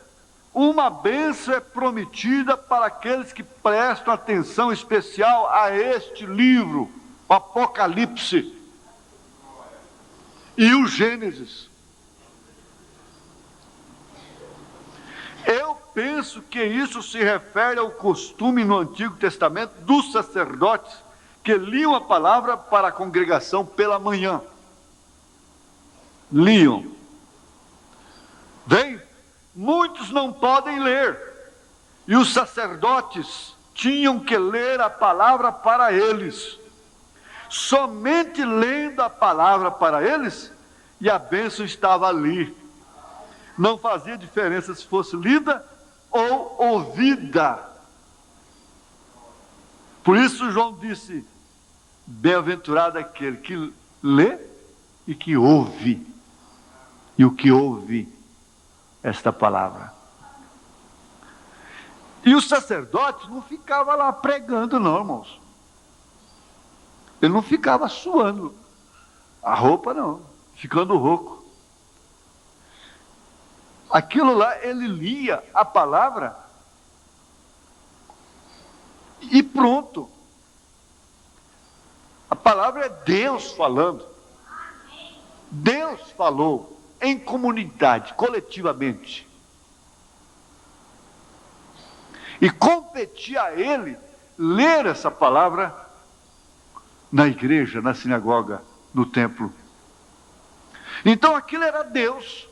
uma bênção é prometida para aqueles que prestam atenção especial a este livro, o Apocalipse e o Gênesis. Eu penso que isso se refere ao costume no Antigo Testamento dos sacerdotes que liam a palavra para a congregação pela manhã. Liam. Bem, muitos não podem ler, e os sacerdotes tinham que ler a palavra para eles. Somente lendo a palavra para eles, e a bênção estava ali. Não fazia diferença se fosse lida ou ouvida. Por isso João disse: bem-aventurado aquele que lê e que ouve. E o que ouve esta palavra. E o sacerdote não ficava lá pregando, não, irmãos. Ele não ficava suando a roupa, não, ficando rouco. Aquilo lá, ele lia a palavra e pronto. A palavra é Deus falando. Deus falou em comunidade, coletivamente. E competia a ele ler essa palavra na igreja, na sinagoga, no templo. Então aquilo era Deus.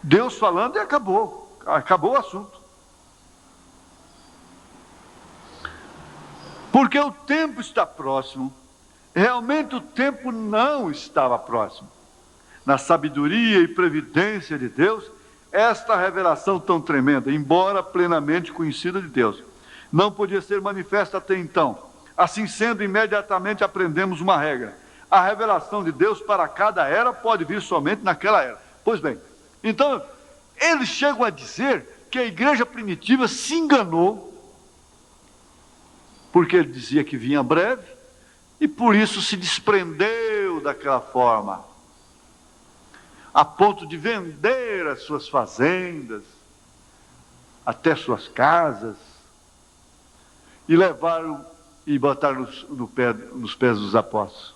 Deus falando e acabou o assunto. Porque o tempo está próximo. Realmente o tempo não estava próximo. Na sabedoria e previdência de Deus, esta revelação tão tremenda, embora plenamente conhecida de Deus, não podia ser manifesta até então. Assim sendo, imediatamente aprendemos uma regra: a revelação de Deus para cada era pode vir somente naquela era. Pois bem, então eles chegam a dizer que a igreja primitiva se enganou, porque ele dizia que vinha breve, e por isso se desprendeu daquela forma, a ponto de vender as suas fazendas, até suas casas, e levaram e botaram nos pés dos apóstolos.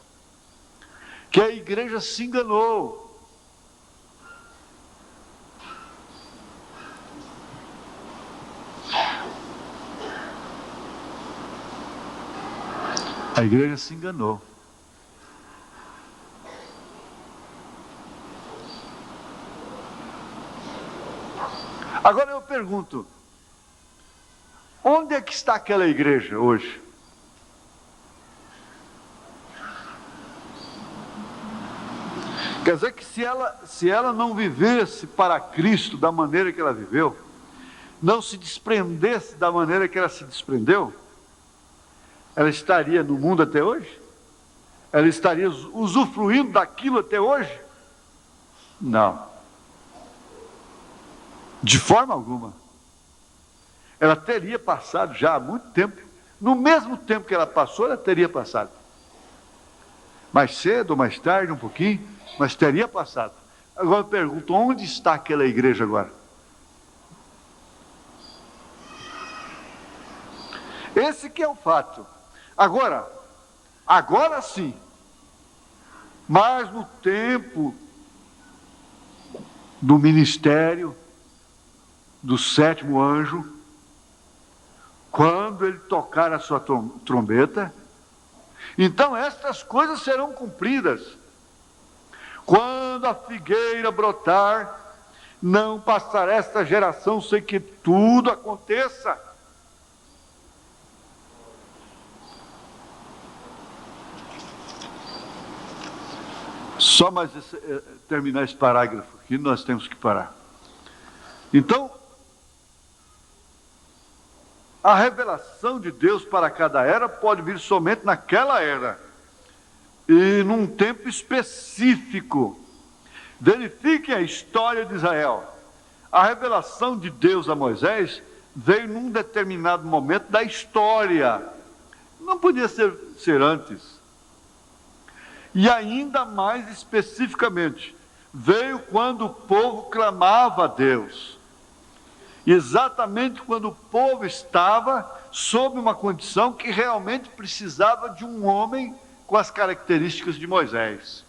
Que a igreja se enganou. A igreja se enganou. Agora eu pergunto, onde é que está aquela igreja hoje? Quer dizer que se ela não vivesse para Cristo da maneira que ela viveu, não se desprendesse da maneira que ela se desprendeu, ela estaria no mundo até hoje? Ela estaria usufruindo daquilo até hoje? Não. De forma alguma. Ela teria passado já há muito tempo. No mesmo tempo que ela passou, ela teria passado. Mais cedo ou mais tarde, um pouquinho, mas teria passado. Agora eu pergunto, onde está aquela igreja agora? Esse que é o fato. Agora sim, mas no tempo do ministério do sétimo anjo, quando ele tocar a sua trombeta, então estas coisas serão cumpridas. Quando a figueira brotar, não passará esta geração sem que tudo aconteça. Só mais terminar esse parágrafo aqui, nós temos que parar. Então, a revelação de Deus para cada era pode vir somente naquela era e num tempo específico. Verifiquem a história de Israel. A revelação de Deus a Moisés veio num determinado momento da história. Não podia ser antes. E ainda mais especificamente, veio quando o povo clamava a Deus. Exatamente quando o povo estava sob uma condição que realmente precisava de um homem com as características de Moisés.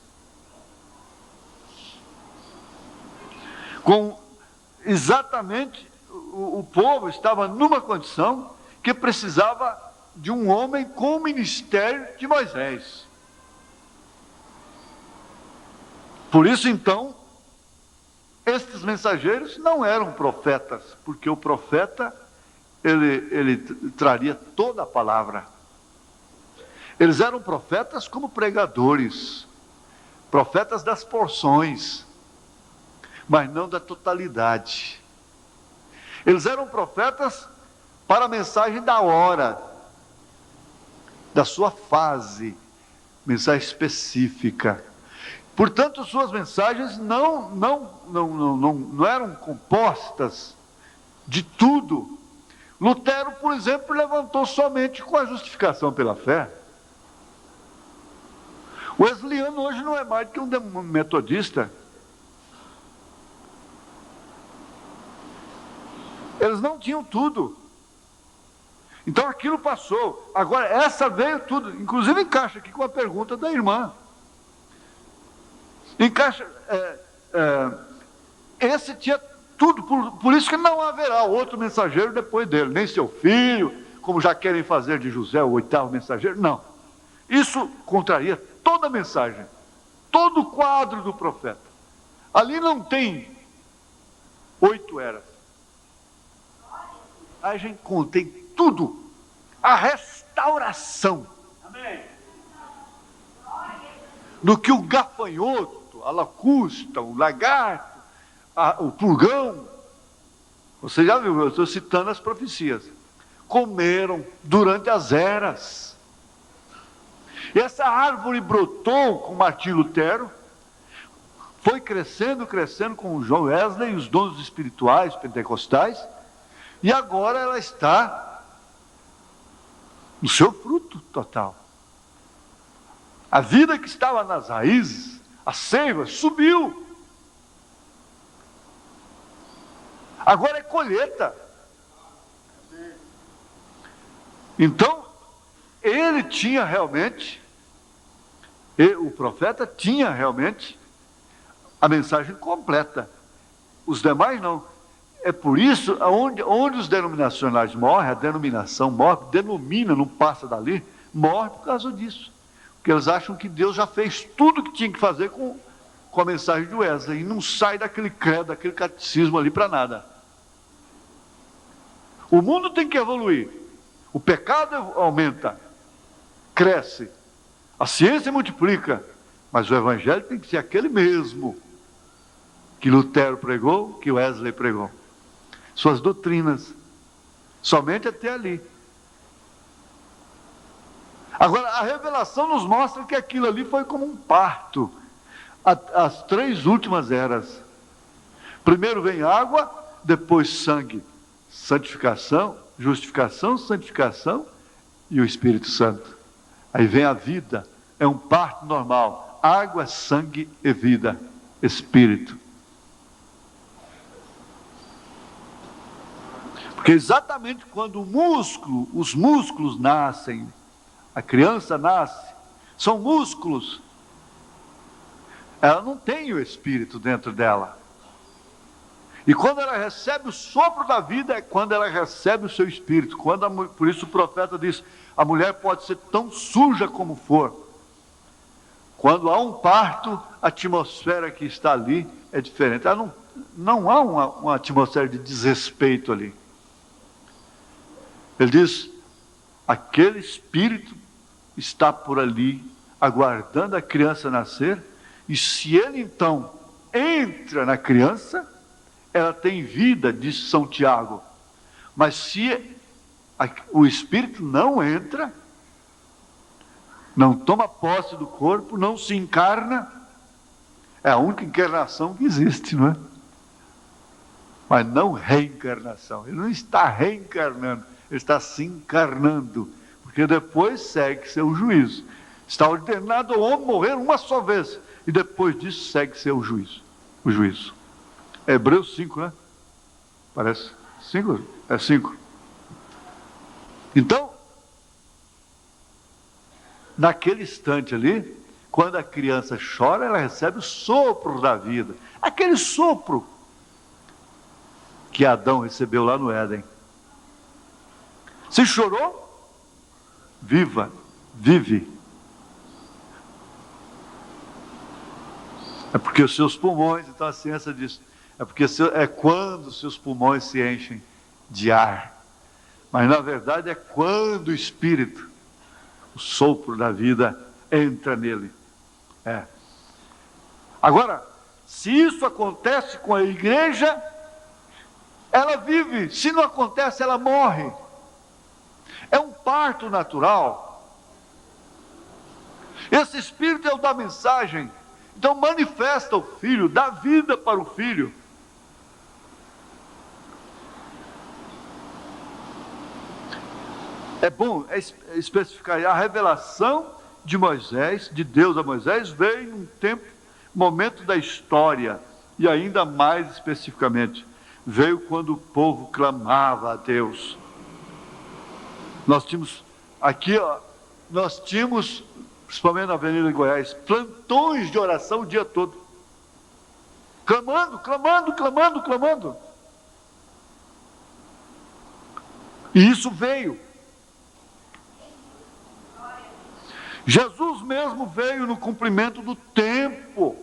Exatamente, o povo estava numa condição que precisava de um homem com o ministério de Moisés. Por isso, então, estes mensageiros não eram profetas, porque o profeta, ele traria toda a palavra. Eles eram profetas como pregadores, profetas das porções, mas não da totalidade. Eles eram profetas para a mensagem da hora, da sua fase, mensagem específica. Portanto, suas mensagens não eram compostas de tudo. Lutero, por exemplo, levantou somente com a justificação pela fé. O Wesleyano hoje não é mais do que um metodista. Eles não tinham tudo. Então aquilo passou. Agora, essa veio tudo. Inclusive encaixa aqui com a pergunta da irmã. Encaixa, esse tinha tudo, por isso que não haverá outro mensageiro depois dele, nem seu filho, como já querem fazer de José o 8º mensageiro, não. Isso contraria toda a mensagem, todo o quadro do profeta. Ali não tem 8 eras. A gente contém tudo. A restauração. Amém. Do que o gafanhoto, a lacusta, o lagarto, o pulgão, você já viu, eu estou citando as profecias, comeram durante as eras. E essa árvore brotou com Martinho Lutero, foi crescendo com John Wesley e os dons espirituais pentecostais, e agora ela está no seu fruto total. A vida que estava nas raízes, a seiva, subiu. Agora é colheita. Então, ele tinha realmente, o profeta tinha realmente a mensagem completa. Os demais não. É por isso, onde os denominacionais morrem, a denominação morre, denomina, não passa dali, morre por causa disso. Porque eles acham que Deus já fez tudo que tinha que fazer com a mensagem de Wesley, e não sai daquele credo, daquele catecismo ali para nada. O mundo tem que evoluir. O pecado aumenta, cresce, a ciência multiplica, mas o evangelho tem que ser aquele mesmo que Lutero pregou, que Wesley pregou. Suas doutrinas, somente até ali. Agora, a revelação nos mostra que aquilo ali foi como um parto, as 3 últimas eras. Primeiro vem água, depois sangue, santificação, justificação, santificação e o Espírito Santo. Aí vem a vida, é um parto normal, água, sangue e vida, Espírito. Porque exatamente quando os músculos nascem, a criança nasce, são músculos, ela não tem o Espírito dentro dela. E quando ela recebe o sopro da vida, é quando ela recebe o seu Espírito. Por isso o profeta diz, a mulher pode ser tão suja como for. Quando há um parto, a atmosfera que está ali é diferente. Não há uma atmosfera de desrespeito ali. Ele diz, aquele Espírito está por ali, aguardando a criança nascer, e se ele então entra na criança, ela tem vida, diz São Tiago. Mas se o Espírito não entra, não toma posse do corpo, não se encarna, é a única encarnação que existe, não é? Mas não reencarnação. Ele não está reencarnando, ele está se encarnando, porque depois segue seu juízo. Está ordenado ao homem morrer uma só vez, e depois disso segue seu juízo. O juízo. Hebreus 5, né? Parece 5? É 5. Então, naquele instante ali, quando a criança chora, ela recebe o sopro da vida. Aquele sopro que Adão recebeu lá no Éden. Se chorou, vive. É porque os seus pulmões, então a ciência diz, é porque é quando os seus pulmões se enchem de ar. Mas na verdade é quando o Espírito, o sopro da vida, entra nele. Agora, se isso acontece com a igreja, ela vive. Se não acontece, ela morre. É um parto natural. Esse Espírito é o da mensagem. Então manifesta o Filho, dá vida para o Filho. É bom especificar, a revelação de Moisés, de Deus a Moisés, veio num momento da história, e ainda mais especificamente, veio quando o povo clamava a Deus. Nós tínhamos aqui, principalmente na Avenida de Goiás, plantões de oração o dia todo, clamando. E isso veio. Jesus mesmo veio no cumprimento do tempo.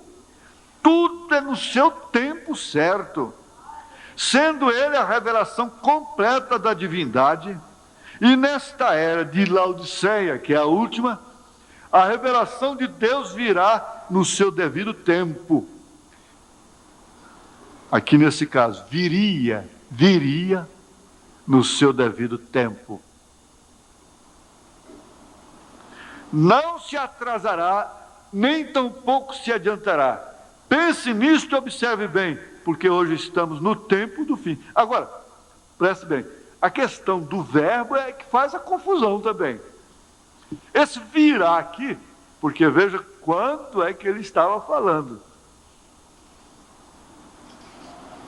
Tudo é no seu tempo certo. sendo ele a revelação completa da divindade, e nesta era de Laodiceia, que é a última, a revelação de Deus virá no seu devido tempo. Aqui nesse caso, viria no seu devido tempo. Não se atrasará, nem tampouco se adiantará. Pense nisto e observe bem, porque hoje estamos no tempo do fim. Agora, preste bem, a questão do verbo é que faz a confusão também. Esse virá aqui, porque veja quando é que ele estava falando.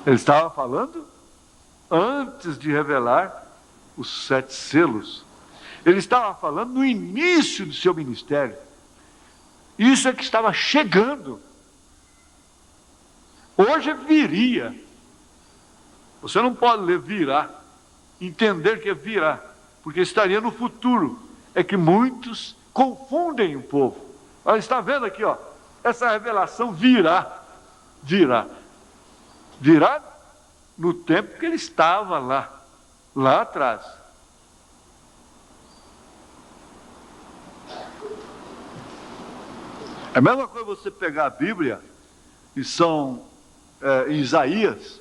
Ele estava falando antes de revelar os 7 selos. Ele estava falando no início do seu ministério. Isso é que estava chegando. Hoje viria. Você não pode ler virá, entender que é virá, porque estaria no futuro. É que muitos confundem o povo. Olha, está vendo aqui, ó, essa revelação virá no tempo que ele estava lá atrás. É a mesma coisa você pegar a Bíblia, e são em Isaías,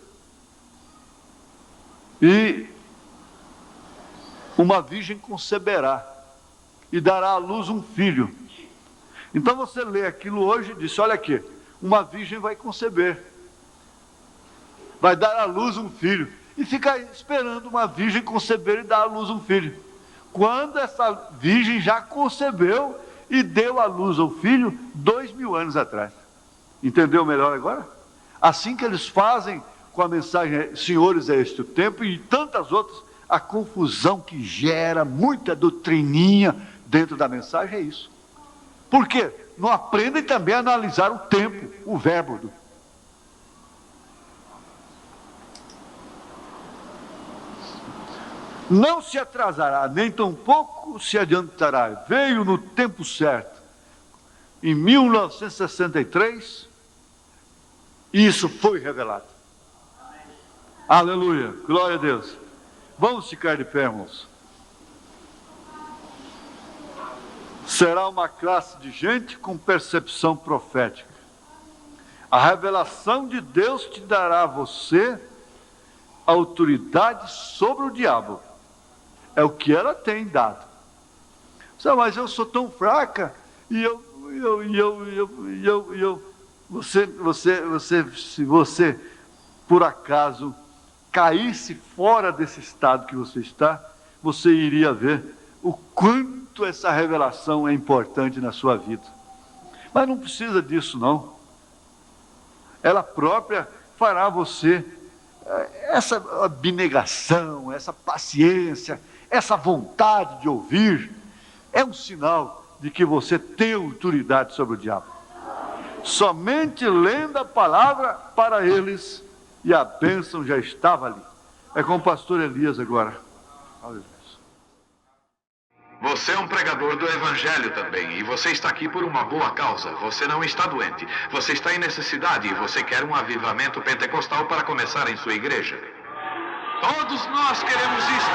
e uma virgem conceberá e dará à luz um filho. Então você lê aquilo hoje e diz, olha aqui, uma virgem vai conceber, vai dar à luz um filho, e fica esperando uma virgem conceber e dar à luz um filho, quando essa virgem já concebeu e deu à luz ao filho 2000 anos atrás. Entendeu melhor agora? Assim que eles fazem com a mensagem senhores é este o tempo, e tantas outras, a confusão que gera muita doutrininha dentro da mensagem é isso. Por quê? Não aprendem também a analisar o tempo, o verbo. Não se atrasará, nem tampouco se adiantará. Veio no tempo certo. Em 1963, isso foi revelado. Aleluia, glória a Deus. Vamos ficar de pé, irmãos. Será uma classe de gente com percepção profética. A revelação de Deus te dará a você autoridade sobre o diabo. É o que ela tem dado. Mas eu sou tão fraca, e se você por acaso caísse fora desse estado que você está, você iria ver o quanto essa revelação é importante na sua vida. Mas não precisa disso, não. Ela própria fará você essa abnegação, essa paciência, essa vontade de ouvir, é um sinal de que você tem autoridade sobre o diabo. Somente lendo a palavra para eles, e a bênção já estava ali. É com o pastor Elias agora. Aleluia. Você é um pregador do Evangelho também, e você está aqui por uma boa causa. Você não está doente, você está em necessidade, e você quer um avivamento pentecostal para começar em sua igreja. Todos nós queremos isso.